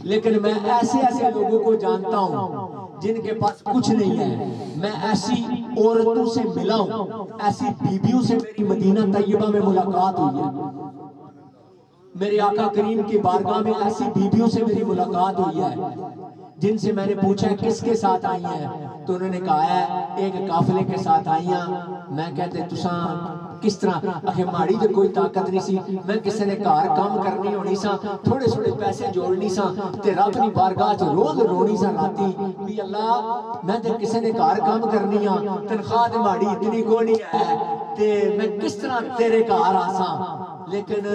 لیکن میں ایسے ایسے لوگوں کو جانتا ہوں جن کے پاس کچھ نہیں ہے، میں ایسی عورتوں سے ملا ہوں، ایسی بیویوں سے میری مدینہ طیبہ میں ملاقات ہوئی ہے، میرے آقا کریم کی بارگاہ میں ایسی بیویوں سے میری ملاقات ہوئی ہے جن سے میں نے پوچھا کس کے ساتھ آئی ہیں تو انہوں نے کہا ہے ایک قافلے کے ساتھ آئی ہیں. میں کہتے تساں کس طرح اکھے ماڑی تے کوئی طاقت نہیں سی, میں کسے نے گھر کام کرنی ہونی سا, تھوڑے تھوڑے پیسے جوڑنی سا تے رب دی بارگاہ چ روز رونی سا راتی بھی اللہ میں تے کسے نے گھر کام کرنی ہاں, تنخواہ تے ماڑی اتنی کونی ہے تے میں کس طرح تیرے گھر آساں. لیکن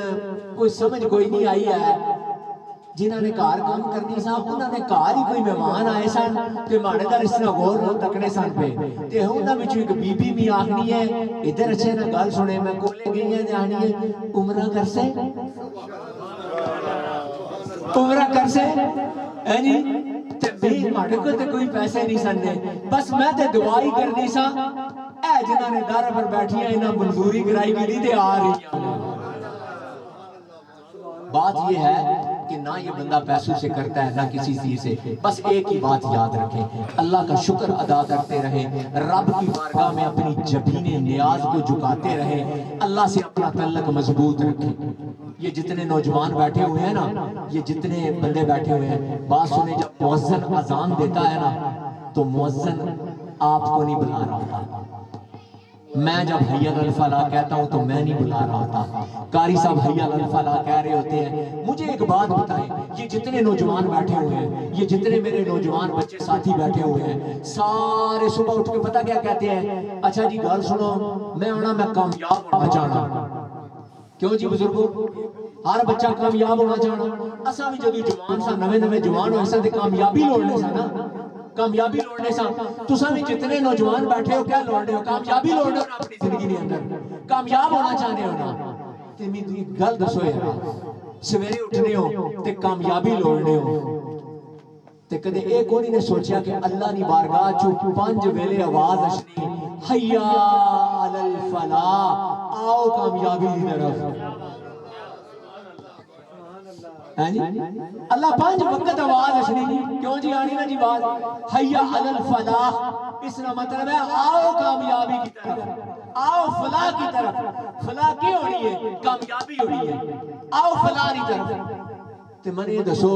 کوئی سمجھ کوئی نہیں آئی ہے. جنہاں نے گھر کام کرنی سا انہاں نے گھر ہی کوئی مہمان آئے سن تے ماڑے دار اس طرح غور نہ تکنے سن پہ تے انہاں وچوں ایک بی بی بھی آکھنی ہے ادھر اچھے نہ گل سنے میں کولے گئی ہیں جانی ہے عمرہ کر سے عمرہ کر سے ہے جی تے بھی ماڑے کو تے کوئی پیسے نہیں سننے بس میں تے دعائی کرنی سا اے جنہاں نے دار پر بیٹھی ہیں انہاں منظوری کرائی گئی تے آ رہی ہیں. بات یہ ہے کہ نہ یہ بندہ پیسوں سے کرتا ہے نہ کسی چیز سے, بس ایک ہی بات یاد رکھیں اللہ کا شکر ادا کرتے رہیں, رب کی بارگاہ میں اپنی جبین نیاز کو جھکاتے رہیں, اللہ سے اپنا تعلق مضبوط رکھیں. یہ جتنے نوجوان بیٹھے ہوئے ہیں نا, یہ جتنے بندے بیٹھے ہوئے ہیں, بات سنیں جب مؤذن اذان دیتا ہے نا تو مؤذن آپ کو نہیں بلا رہا ہوتا. میں جب حی علی الفلاح کہتا ہوں تو میں نہیں بلا رہا ہوتا, قاری صاحب حی علی الفلاح کہہ رہے ہوتے ہیں. مجھے ایک بات بتائیں, یہ جتنے نوجوان بیٹھے ہوئے ہیں, یہ جتنے میرے نوجوان بچے ساتھی بیٹھے ہوئے ہیں, سارے صبح اٹھ کے پتہ کیا کہتے ہیں, اچھا جی گل سنو میں ہونا میں کامیاب ہونا چاہنا. کیوں جی بزرگوں, ہر بچہ کامیاب ہونا چاہنا. اساں بھی جدوں جوان سا نویں نویں جوان ہوئے سا تے کامیابی لوڑنے سا نا, کامیابی لوڑنے سا. تساں بھی جتنے نوجوان بیٹھے ہو کیا لوڑنے ہو, کامیابی لوڑنے ہو اپنی زندگی دے اندر, کامیاب ہونا چاہنے ہو نا. تے میری گل دسو یار, سویرے اٹھنے ہو تے کامیابی لوڑنے ہو تے کدے اے کوئی نے سوچیا کہ اللہ دی بارگاہ چ 5 ویلے آواز اشنی حی علی الفلاح, آؤ کامیابی دی طرف. اللہ 5 وقت آواز اشنی, کیوں جی آنی نا جی بات حی علی الفلاح, اس کا مطلب ہے آؤ کامیابی کی طرف, آؤ فلاح کی طرف. فلاح کی ہونی ہے, کامیابی ہونی ہے, آؤ فلاح کی طرف. تے منی دسو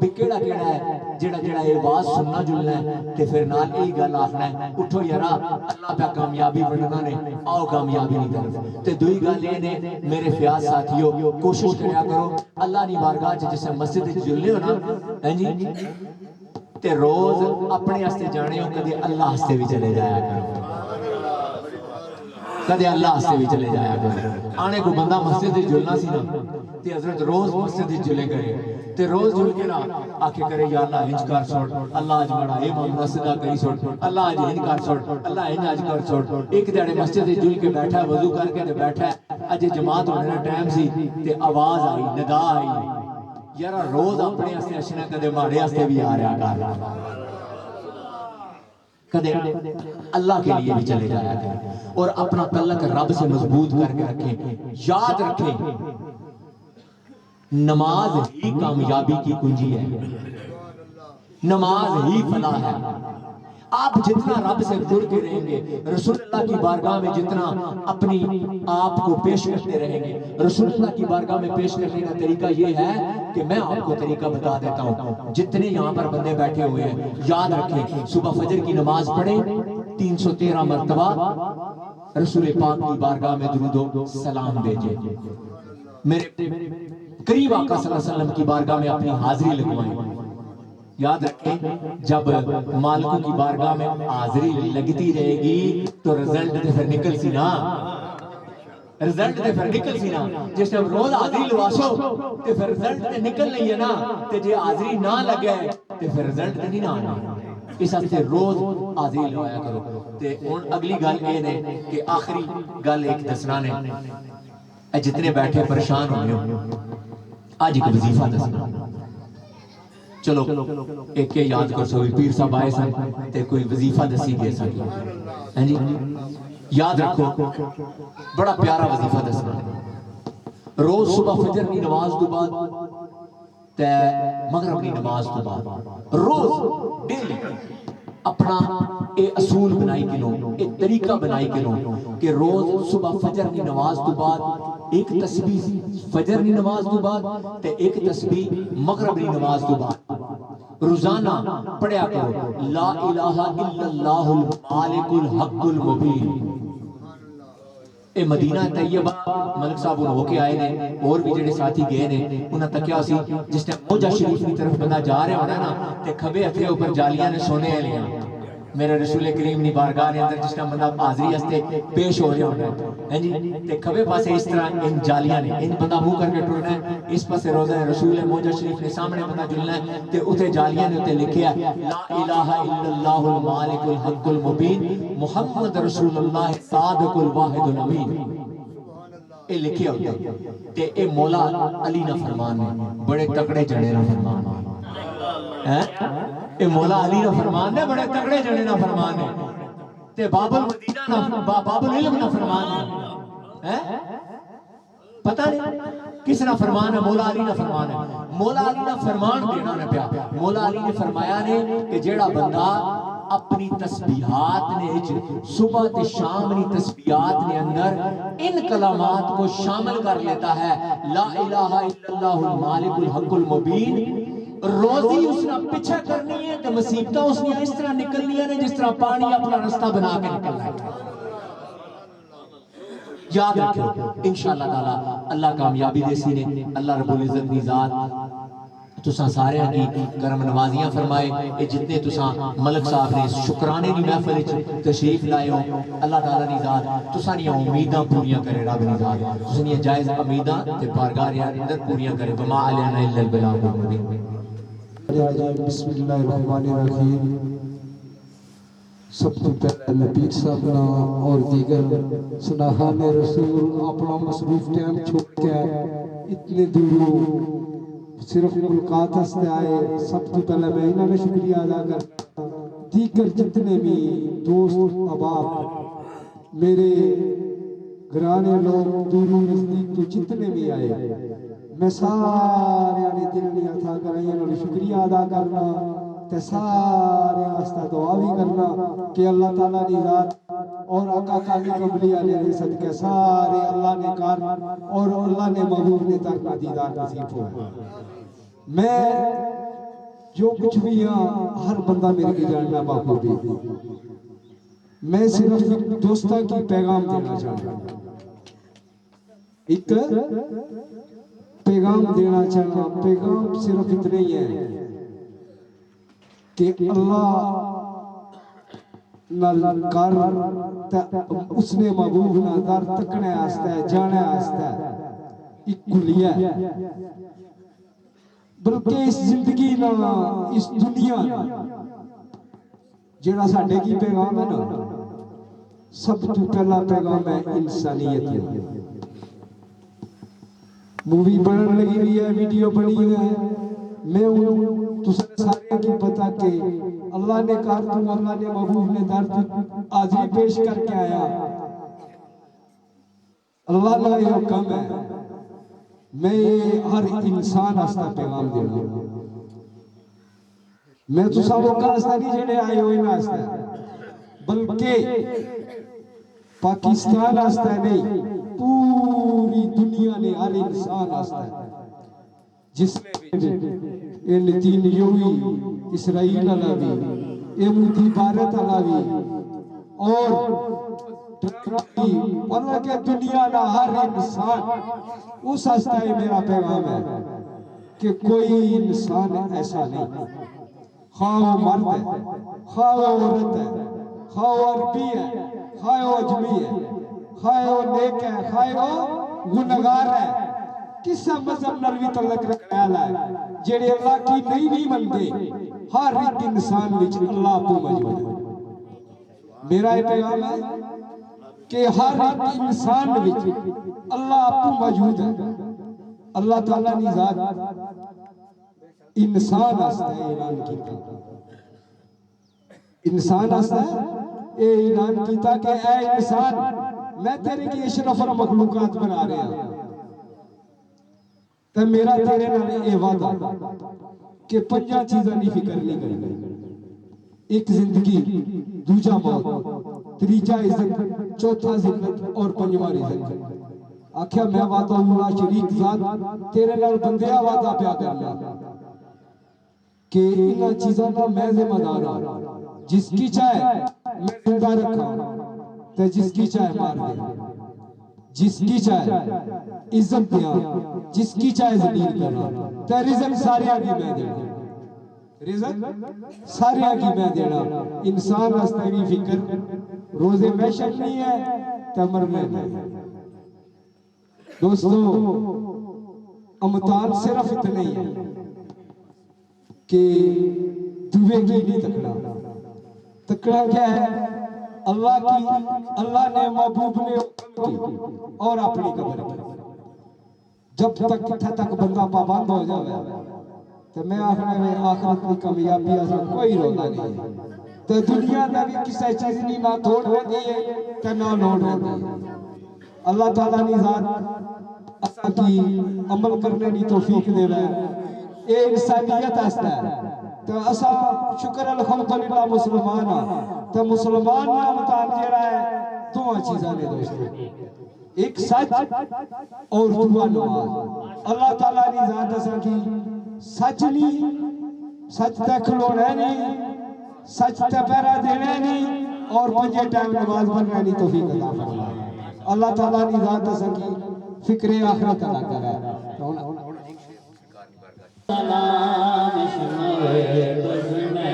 بھی کیڑا کیڑا ہے جڑا جڑا یہ آواز سننا جلنا ہے تے پھر نال یہی گل آخنا ہے اٹھو یارا اللہ پہ کامیابی بننا نے, آؤ کامیابی کی طرف. تے دوئی گل یہ نے میرے فیاض ساتھیو, کوشش کریا کرو اللہ دی بارگاہ جسے مسجد جلنے ہو نا جی تے روز اپنے ہستے جانے ہو, کدے اللہ ہستے بھی چلے جایا کرو, کدے اللہ ہستے بھی چلے جایا کرو. آنے کو بندہ مسجد جلنا سی نا تے حضرت روز مسجد جلے کرے تے روز جل کے نا آکے کرے یا اللہ ہنج کر سوڑ, اللہ آج بڑا اے معاملہ صدا کری سوڑ, اللہ آج ہنج کر سوڑ, اللہ ہنج آج کر سوڑ. ایک دیڑے مسجد جل کے بیٹھا ہے, وضو کر کے بیٹھا ہے, اجے جماعت ہونے نا ٹائم سی تے آواز آئی, ندا آئی, یارا روز اپنے ہستے اشنا کدے ماڑے ہستے بھی آ رہا کر, کدے اللہ کے لیے بھی چلے جایا کریں اور اپنا تعلق رب سے مضبوط کر کے رکھیں. یاد رکھیں نماز ہی کامیابی کی کنجی ہے, نماز ہی فلاح ہے. آپ جتنا رب سے جڑ کے رہیں گے, رسول اللہ کی بارگاہ میں جتنا اپنی آپ کو پیش کرتے رہیں گے, رسول اللہ کی بارگاہ میں پیش کرنے کا طریقہ یہ ہے کہ میں آپ کو طریقہ بتا دیتا ہوں. جتنے یہاں پر بندے بیٹھے ہوئے ہیں یاد رکھیں, صبح فجر کی نماز پڑھیں 313 مرتبہ رسول پاک کی بارگاہ میں درود و سلام بھیجیں. میرے قریب آقا صلی اللہ علیہ وسلم کی بارگاہ میں اپنی حاضری لگوائیں. یاد رکھیں جب مالکوں کی بارگاہ میں حاضری لگتی رہے گی تو رزلٹ تے پھر نکل سی نا, رزلٹ تے پھر نکل سی نا. جس جب روز حاضری لواسو تے پھر رزلٹ تے نکل نہیں ہے نا, تے جے حاضری نہ لگے تے پھر رزلٹ تے نہیں نہ آنا. اس واسطے روز حاضری لوایا کرو. تے ہن اگلی گل اے نے کہ آخری گل ایک دسنا نے, اے جتنے بیٹھے پریشان ہوئے ہو آج ایک وظیفہ دسنا. چلو ایک یاد کر سو, پیر صاحب آئے سن تے کوئی وظیفہ دسی گئے سن جی, یاد رکھو بڑا پیارا وظیفہ دسنا. روز صبح فجر کی نماز تو بعد تے مغرب کی نماز تو بعد روز ڈیلی اپنا اے اصول بنائی کنو, اے طریقہ بنائی کنو کہ روز صبح فجر کی نماز تو بعد ایک تسبیح فجر کی نماز تو بعد تے ایک تسبیح مغرب کی نماز تو بعد روزانہ پڑھیا کرو لا الہ الا اللہ المالک الحق المبین۔ اے مدینہ طیبہ ملک صاحب ہو کے آئے نے اور بھی جڑے ساتھی گئے نے انہاں تکیا سی جس نے موجہ شریف کی طرف بندہ جا رہے ہونا نا تے کھبے ہتھے اوپر جالیاں نے سونے والیاں میرے رسول کریم دی بارگاہ دے اندر جس نے بندہ حاضری واسطے پیش ہو رہا ہونا ہے جی تے کھبے پاسے اس طرح ان جالیاں نے ان بندہ منہ کر کے ٹرنا ہے اس پاسے روضہ رسول موجہ شریف نے سامنے بندہ جلنا ہے تے اوتے جالیاں نے اوتے لکھیا لا الہ الا اللہ المالک الحق المبین محمد رسول اللہ صادق الواحد الامین۔ اے لکھیا ہوتا تے اے مولا علی نہ فرمان ہے بڑے تکڑے جنے نہ فرمان ہے اے مولا علی نہ فرمان ہے بڑے تکڑے جنے نہ فرمان ہے تے باب المدینہ نہ باب العلم نہ فرمان ہے پتہ نہیں کس نہ فرمان ہے مولا علی نہ فرمان ہے مولا علی نہ فرمان دینا نہ پیا مولا علی نے فرمایا نے کہ جیڑا بندہ اپنی تسبیحات نے صبح تے شام نے تسبیحات نے اندر ان کلمات کو شامل کر لیتا ہے لا الہ الا اللہ المالک الحق المبین روزی اس نے پیچھے کرنی ہے کہ مصیبتیں اس نے اس طرح نکلنی ہے جس طرح پانی اپنا رستہ بنا کے نکلنا ہے۔ یاد رکھو انشاءاللہ تعالی اللہ کامیابی دے سی نے اللہ رب العزت دی ذات تساں سارے کی کرم نوازیاں فرمائے اے جتنے تساں ملک صاحب نے شکرانے دی محفل وچ تشریف لائے ہو اللہ تعالی دی ذات تساں دی امیداں پوریاں کرے رب دی ذات تساں دی جائز امیداں تے بارگاہ دے اندر پوریاں کرے وما علینا الا البلاغ المبین۔ بسم اللہ الرحمن الرحیم۔ سب تو پہلے پیر صاحب اور دیگر سناہان رسول اپنا مصروف ٹائم چھوڑ کے اتنے دوروں صرف ملکات ہستے آئے سب تو پہلے میں انہوں نے شکریہ ادا کرتا دیگر جتنے بھی دوست احباب میرے گھرانے لوگ دوروں نزدیک تو جتنے بھی آئے میں سارے آنے دل لیا تھا کریں انہوں نے شکریہ ادا کرنا تے سارے آستہ دعا بھی کرنا کہ اللہ تعالیٰ نے ذات اور آقا قاضی قبلی علیہ صدقے سارے اللہ نے کار اور اللہ نے محبوب نے ترکہ دیدار نصیب ہو۔ میں جو کچھ بھی یہاں ہر بندہ میرے کی جاننا باقو بھی میں صرف دوستہ کی پیغام دینا چاہتا ہوں ایک پیغام دینا چاہتا ہوں پیغام صرف اتنے ہی ہے کہ اللہ کر اس نے محبوب نہ در تکنے آستا ہے جانے آستا ہے ایک کلیہ ہے بلکہ اس زندگی نہ اس دنیا جیڑا ساڑھے کی پیغام ہے نا سب تو پہلا پیغام ہے انسانیت ہے مووی بڑھن لگی ہوئی ہے ویڈیو بنی ہوئی ہے میں ہوں تو سارے کی پتا کہ اللہ نے کہا تو اللہ نے محبوب نے درد حاضری پیش کر کے آیا اللہ کا یہ حکم ہے میں ہر انسان آستا پیغام دینا میں تو سب کا آستا نہیں جڑے آئے ہوئے نا آستا بلکہ پاکستان آستا نہیں پوری دنیا نے ہر انسان آستا ہے جس میں ان تین یوی اسرائیل علاوی امتی بھارت علاوی اور اللہ کے دنیا نہ ہر انسان اس ہستا ہے میرا پیغام ہے کہ کوئی انسان ایسا نہیں خواہ وہ مرد ہے خواہ وہ عورت ہے خواہ وہ عربی ہے خواہ وہ عجمی ہے خواہ وہ نیک ہے خواہ وہ گنہگار ہے کس مذہب نروی تعلق رکھنے والا ہے جڑے اللہ کی نہیں مندے ہر ایک انسان وچ اللہ کو موجود ہے میرا یہ پیغام ہے کہ ہر ایک انسان وچ اللہ کو موجود ہے اللہ تعالیٰ نے ذات انسان آستا ہے اعلان کیتا انسان آستا ہے اے اعلان کیتا کہ اے انسان میں تیرے کی اشرف اور مخلوقات بنا رہے ہیں تو میرا تیرے نال اے وعدہ کہ پنجا چیزاں نہیں فکر نہیں کرنی ایک زندگی دوجا موت تیجا عزت چوتھا ذلت اور پنجواں عزت آکھیا میں وعدہ اللہ شریک ذات تیرے نال بندیا وعدہ پیا کرنا کہ انہاں چیزاں دا میں ذمہ دار ہوں، جس کی چاہے میں زندہ رکھا تے جس کی چاہے مار دے، جس کی چاہے عزت دیا، جس کی چاہے ذلیل کرنا، تے رزق سارے کی میں دینا، رزق سارے کی میں دینا۔ انسان راستے کی فکر روزے محشر نہیں ہے تے مرنے نہیں ہے۔ دوستو امتحان صرف اتنے ہی ہے کہ دوے کی نہیں تکڑا، تکڑا کیا ہے؟ اللہ نے محبوب نے کی اور اپنی قبر کی۔ جب تک اتھا تک بندہ پابند ہو جائے تو میں آخرت کی کامیابی اصلا کوئی رونا نہیں ہے، تو دنیا میں بھی کسی چیز نہیں نہ تھوڑ ہوتی ہے تو نہ لوڑ ہوتی ہے۔ اللہ تعالیٰ نے ذات اسا کی عمل کرنے کی توفیق دے رہا ہے، یہ انسانیت ہستا ہے۔ تو اسا شکر الحمدللہ مسلمان ہاں، تو مسلمان نہ امتحان جڑا ہے دو چیزاں نے دوستو، ایک سچ اور دعا نماز۔ اللہ تعالیٰ نے ذات اسا کی سچ نہیں، سچ تے کھلونا نہیں، سچ تے پہرا دینا نہیں، اور پنجے ٹائم نماز پڑھنا نہیں توفیق عطا فرمائے۔ اللہ تعالیٰ نے ذات اسا کی فکر آخرت عطا کرے۔ سلام شمع بز میں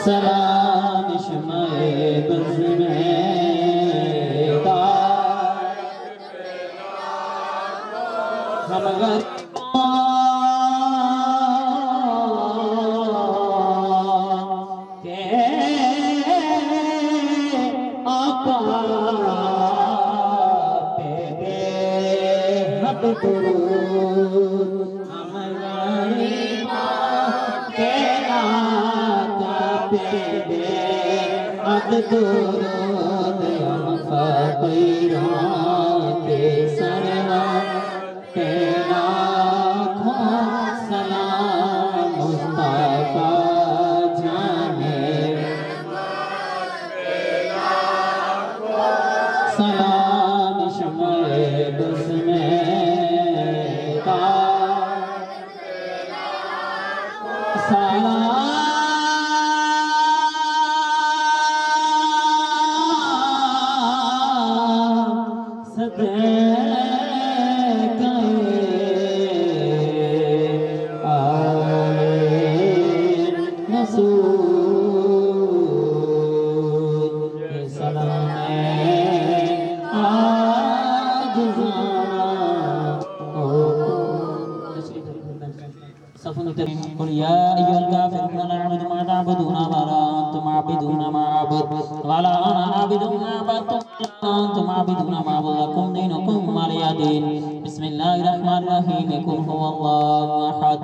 سلام شمع بز میں ہم قل يا أيها الكافرون لا أعبد ما تعبدون ولا أنتم عابدون ما أعبد ولا أنا عابد ما عبدتم ولا أنتم عابدون ما أعبد لكم دينكم ولي دين بسم الله الرحمن الرحيم قل هو الله أحد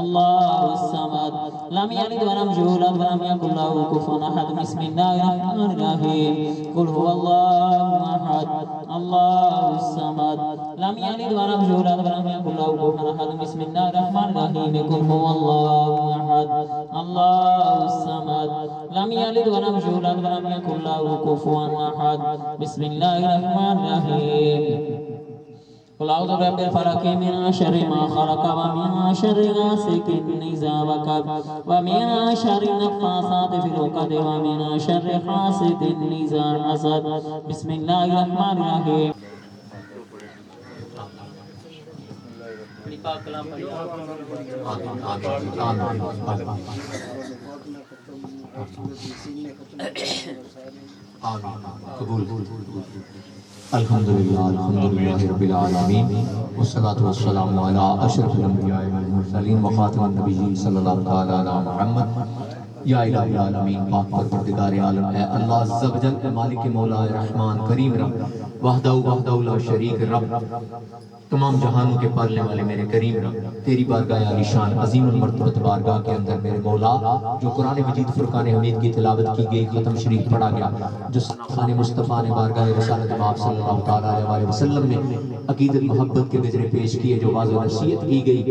الله الصمد لم يلد ولم يولد ولم يكن له كفوا أحد بسم الله الرحمن الرحيم قل هو الله أحد الله الصمد لم يلد ولم يولد ولم يكن له كفوا أحد بسم الله الرحمن الرحيم قل هو الله أحد الله الصمد لم يلد ولم يولد ولم يكن له كفوا أحد بسم الله الرحمن الرحيم قل أعوذ برب الفلق من شر ما خلق ومن شر غاسق إذا وقب ومن شر النفاثات في العقد ومن شر حاسد إذا حسد بسم الله الرحمن الرحيم الحمدللہ رب العالمین والصلاة والسلام علی اشرف الانبیاء والمرسلین وخاتم النبیین صلی اللہ تعالی علی محمد۔ یا الہ العالمین پاک پروردگار عالم اے اللہ عز و جل مالک مولا رحمان کریم رب وحدہ لا شریک رب تمام جہانوں کے پالنے والے میرے کریم رب تیری بارگاہ عالی شان عظیم المرتبت بارگاہ کے اندر میرے مولا جو قرآن مجید فرقان حمید کی تلاوت کی گئی ختم شریف پڑھا گیا جو خان مصطفیٰ نے بارگاہ رسالت باب صلی اللہ تعالیٰ علیہ وسلم میں عقیدت محبت کے بذرے پیش کیے جو واضح نصیحت کی گئی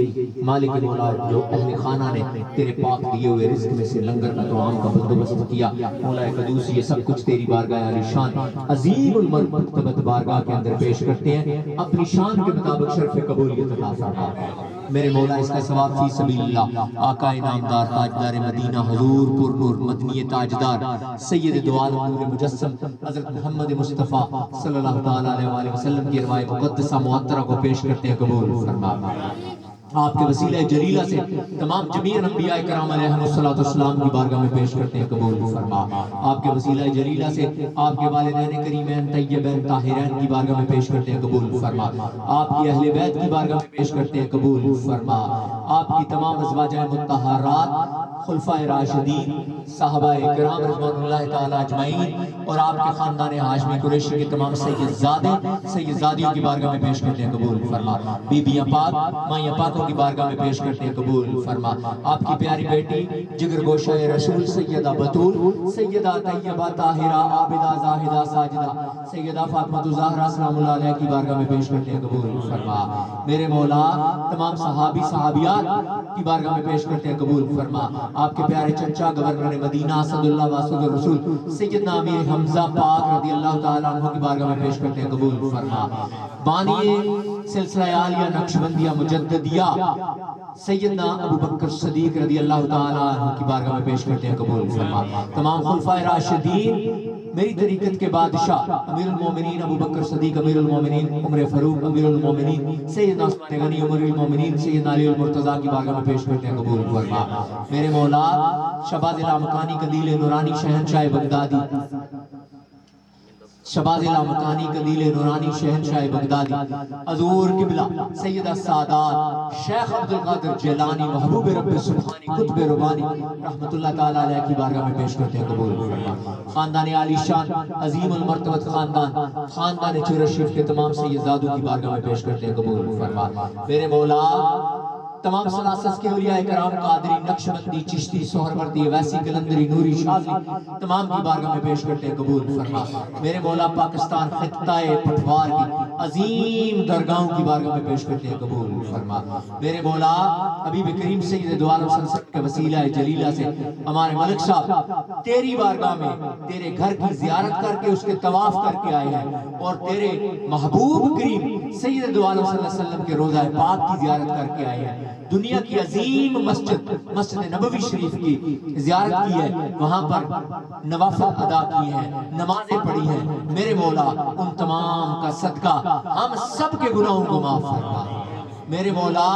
مالک مولا جو اہل خانہ نے تیرے پاک دیے ہوئے رزق میں سے لنگر لنگر کا طعام کا بندوبست کیا. مولا قدوس یہ سب کچھ تیری بارگاہ عالیشان عظیم المرتبت بارگاہ کے اندر پیش کرتے ہیں. اپنی شان کے مطابق شرف قبولیت عطا فرما. میرے مولا اس کا ثواب فی سبیل اللہ آقا انعامدار تاجدار مدینہ حضور پر نور مدنی تاجدار سید دو عالم نور مجسم حضرت محمد مصطفیٰ صلی اللہ تعالیٰ علیہ وسلم کی ارواح مقدسہ معطرہ کو پیش کرتے ہیں. قبول فرما. آپ کے وسیلہ جلیلہ سے تمام جمیع انبیاء کرام علیہ السلام کی بارگاہ میں پیش کرتے ہیں. قبول فرما. آپ کے وسیلہ جلیلہ سے آپ کے والدین کریمین طیبین طاہرین کی بارگاہ میں پیش کرتے ہیں. قبول فرما. آپ کی اہل بیت کی بارگاہ میں پیش کرتے ہیں. قبول فرما. آپ کی تمام ازواجہ مطہرات خلفائے راشدین صحابہ کرام رضوان اللہ تعالی اجمعین اور آپ کے خاندان ہاشمی قریشی کے تمام سیدزادیوں کی بارگاہ میں پیش کرتے ہیں. قبول فرما. بیبیاں پاک مائیاں پاکوں کی بارگاہ میں پیش کرتے ہیں. قبول فرما. آپ کی پیاری بیٹی جگر گوشہ رسول سیدہ بطول سیدہ طیبہ طاہرہ عابدہ زاہدہ ساجدہ سیدہ فاطمہ الزہرا سلام اللہ علیہ کی بارگاہ میں پیش کرتے ہیں. قبول فرما. میرے مولا تمام صحابی صحابیات کی بارگاہ میں پیش کرتے ہیں. قبول فرما. آپ کے پیارے چچا گورنر مدینہ اسد اللہ واسد الرسول سیدنا امیر حمزہ پاک رضی اللہ تعالیٰ عنہ کی بارگاہ میں پیش کرتے ہیں. قبول فرما. بانی سلسلہ عالیہ نقشبندیہ مجددیہ سیدنا ابو بکر صدیق رضی اللہ تعالیٰ عنہ کی بارگاہ میں پیش کرتے ہیں. قبول فرما. تمام خلفائے راشدین میری طریقت کے بادشاہ امیر المومنین ابو بکر صدیق امیر المومنین عمر فاروق امیر المومنین سیدنا عثمان غنی امیر المومنین سیدنا علی المرتضیٰ کی بارگاہ میں پیش کرتے ہیں. قبول فرما. میرے مولا شباز لامکانی قدیل نورانی شہنشاہ بغدادی شباز لامکانی قدیل نورانی شہنشاہ بغدادی حضور قبلہ سیدہ سادات شیخ عبدالقادر جیلانی محبوب رب سبحانی قطب ربانی رحمت اللہ تعالیٰ علیہ کی بارگاہ میں پیش کرتے ہیں. قبول فرما. خاندان عالی شان عظیم المرتبت خاندان چورشیف کے تمام سیدزادوں کی بارگاہ میں پیش کرتے ہیں. قبول فرما. میرے مولا تمام سلاسس کے اولیاء کرام قادری نقشبندی چشتی سہروردی ویسی کلندری نوری شاذلی تمام کی بارگاہ میں پیش کرتے ہیں. قبول فرما. میرے مولا پاکستان خطہ پٹوار کی عظیم درگاہوں کی بارگاہ میں پیش کرتے ہیں. قبول فرما. میرے مولا حبیب کریم سید دو عالم صلی اللہ علیہ وسلم کے وسیلہ جلیلہ سے ہمارے ملک صاحب تیری بارگاہ میں تیرے گھر کی زیارت کر کے اس کے طواف کر کے آئے ہیں اور تیرے محبوب کریم سید دو عالم صلی اللہ علیہ وسلم کے روضہ پاک کی زیارت کر کے آئے ہیں. دنیا کی عظیم مسجد نبوی شریف کی زیارت کی ہے. وہاں پر نوافل ادا کیے ہیں نمازیں پڑھی ہیں. میرے مولا ان تمام کا صدقہ ہم سب کے گناہوں کو معاف فرما. میرے مولا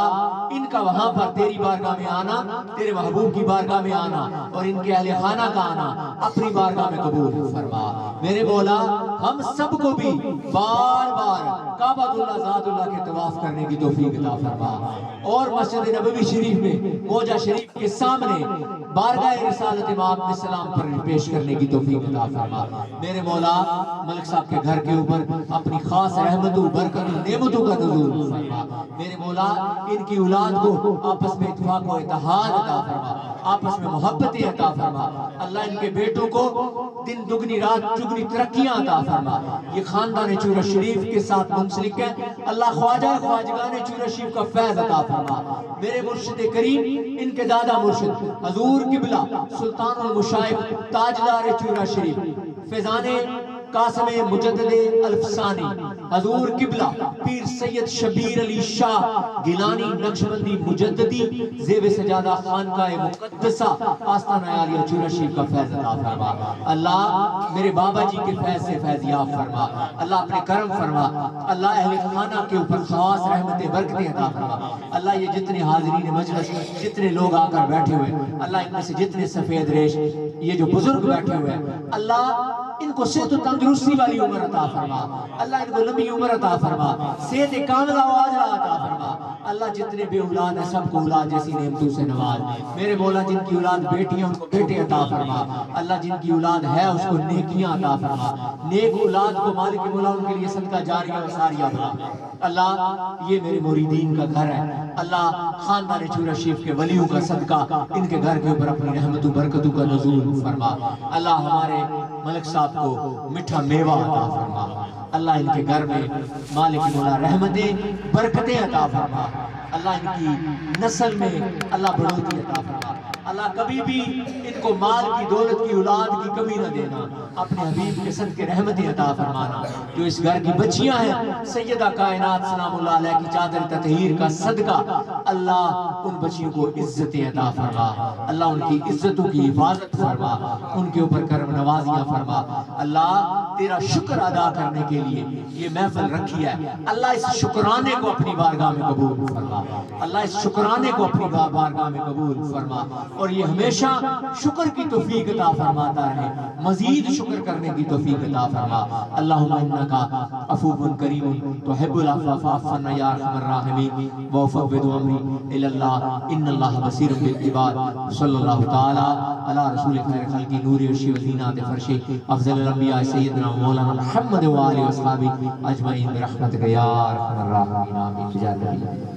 ان کا وہاں پر تیری بارگاہ میں آنا تیرے محبوب کی بارگاہ میں آنا اور ان کے اہل خانہ کا آنا اپنی بارگاہ میں قبول فرما. میرے مولا ہم سب کو بھی بار بار کعبۃ اللہ ذات اللہ کے طواف کرنے کی توفیق عطا فرما اور مسجد نبوی شریف میں موجہ شریف کے سامنے بارگاہ رسالت امام علیہ السلام پر پیش کرنے کی توفیق عطا فرما. میرے مولا ملک صاحب کے گھر کے اوپر اپنی خاص رحمتوں برکتوں نعمتوں کا نزول فرما. میرے مولا ان کی اولاد کو آپس میں اتفاق و اتحاد عطا فرما آپس میں محبت عطا فرما. اللہ ان کے بیٹوں کو دن دگنی رات چگنی ترقیاں عطا فرما. یہ خاندان چورہ شریف کے ساتھ منسلک ہے. اللہ خواجہ خواجگان چورہ شریف کا فیض عطا فرما. میرے مرشد کریم ان کے دادا مرشد حضور قبلہ سلطان المشائخ تاجدار چورہ شریف فیضان قاسم مجدد الفسانی حضور قبلہ پیر سید شبیر علی شاہ گیلانی نقشبندی مجددی زیب سجادہ خانقاہ مقدسہ آستانہ عالیہ چورہ شریف کا فیض عطا فرما. اللہ میرے بابا جی کے فیض سے فیض یاب فرما. اللہ اپنے کرم فرما. اللہ اہل خانہ کے اوپر خاص رحمتیں برکتیں عطا فرما. اللہ یہ جتنے حاضرین مجلس جتنے لوگ آ کر بیٹھے ہوئے اللہ ان میں سے جتنے سفید ریش یہ جو بزرگ بیٹھے ہوئے اللہ ان کو صحت و تندرستی والی عمر عطا فرما. اللہ ان کو لمبی عمر عطا فرما. صحت کاملہ و عاجلہ عطا فرما. اللہ جتنے بے اولاد ہیں سب کو اولاد جیسی نعمتوں سے نواز. میرے مولا جن کی اولاد بیٹی ہیں ان کو بیٹے عطا فرما. اللہ جن کی اولاد ہے اس کو نیکیاں عطا فرما. نیک اولاد کو مالک مولا ان کے لیے صدقہ جاریہ و ساریہ بنا. اللہ یہ میرے مریدین کا گھر ہے. اللہ خاندان چورہ شریف کے ولیوں کا صدقہ ان کے گھر کے اوپر اپنی رحمت و برکتوں کا نزول فرما. اللہ ہمارے ملک صاحب کو میٹھا میوہ عطا فرما. اللہ ان کے گھر میں مالک مولا رحمتیں برکتیں عطا فرما. اللہ ان کی نسل میں اللہ بڑھوتی عطا فرما. اللہ کبھی بھی ان کو مال کی دولت کی اولاد کی کمی نہ دینا، اپنے حبیب کے صدقے رحمتیں عطا فرمانا۔ جو اس گھر کی بچیاں ہیں سیدہ کائنات سلام اللہ علیہ کی چادر تطہیر کا صدقہ، اللہ ان بچیوں کو عزتیں عطا فرما، اللہ ان کی عزتوں کی حفاظت فرما، ان کے اوپر کرم نوازیاں فرما۔ اللہ تیرا شکر ادا کرنے کے لیے یہ محفل رکھی ہے، اللہ اس شکرانے کو اپنی بارگاہ میں قبول فرما، اللہ اس شکرانے کو اپنی بارگاہ میں قبول فرما، اور یہ ہمیشہ شکر کی توفیق عطا فرماتا رہے، مزید شکر کرنے کی توفیق عطا فرما۔ اللہم انکا عفو کریم تحب العفو فاعف عنا یا ارحم الراحمین، وافوض امری الی اللہ ان اللہ بصیر بالعباد۔ صلی اللہ تعالی علی رسول خیر خلق نور عرش و زینات فرش افضل الانبیاء سیدنا مولانا محمد و آلہ و اصحابہ اجمعین برحمتک یا ارحم الراحمین، آمین۔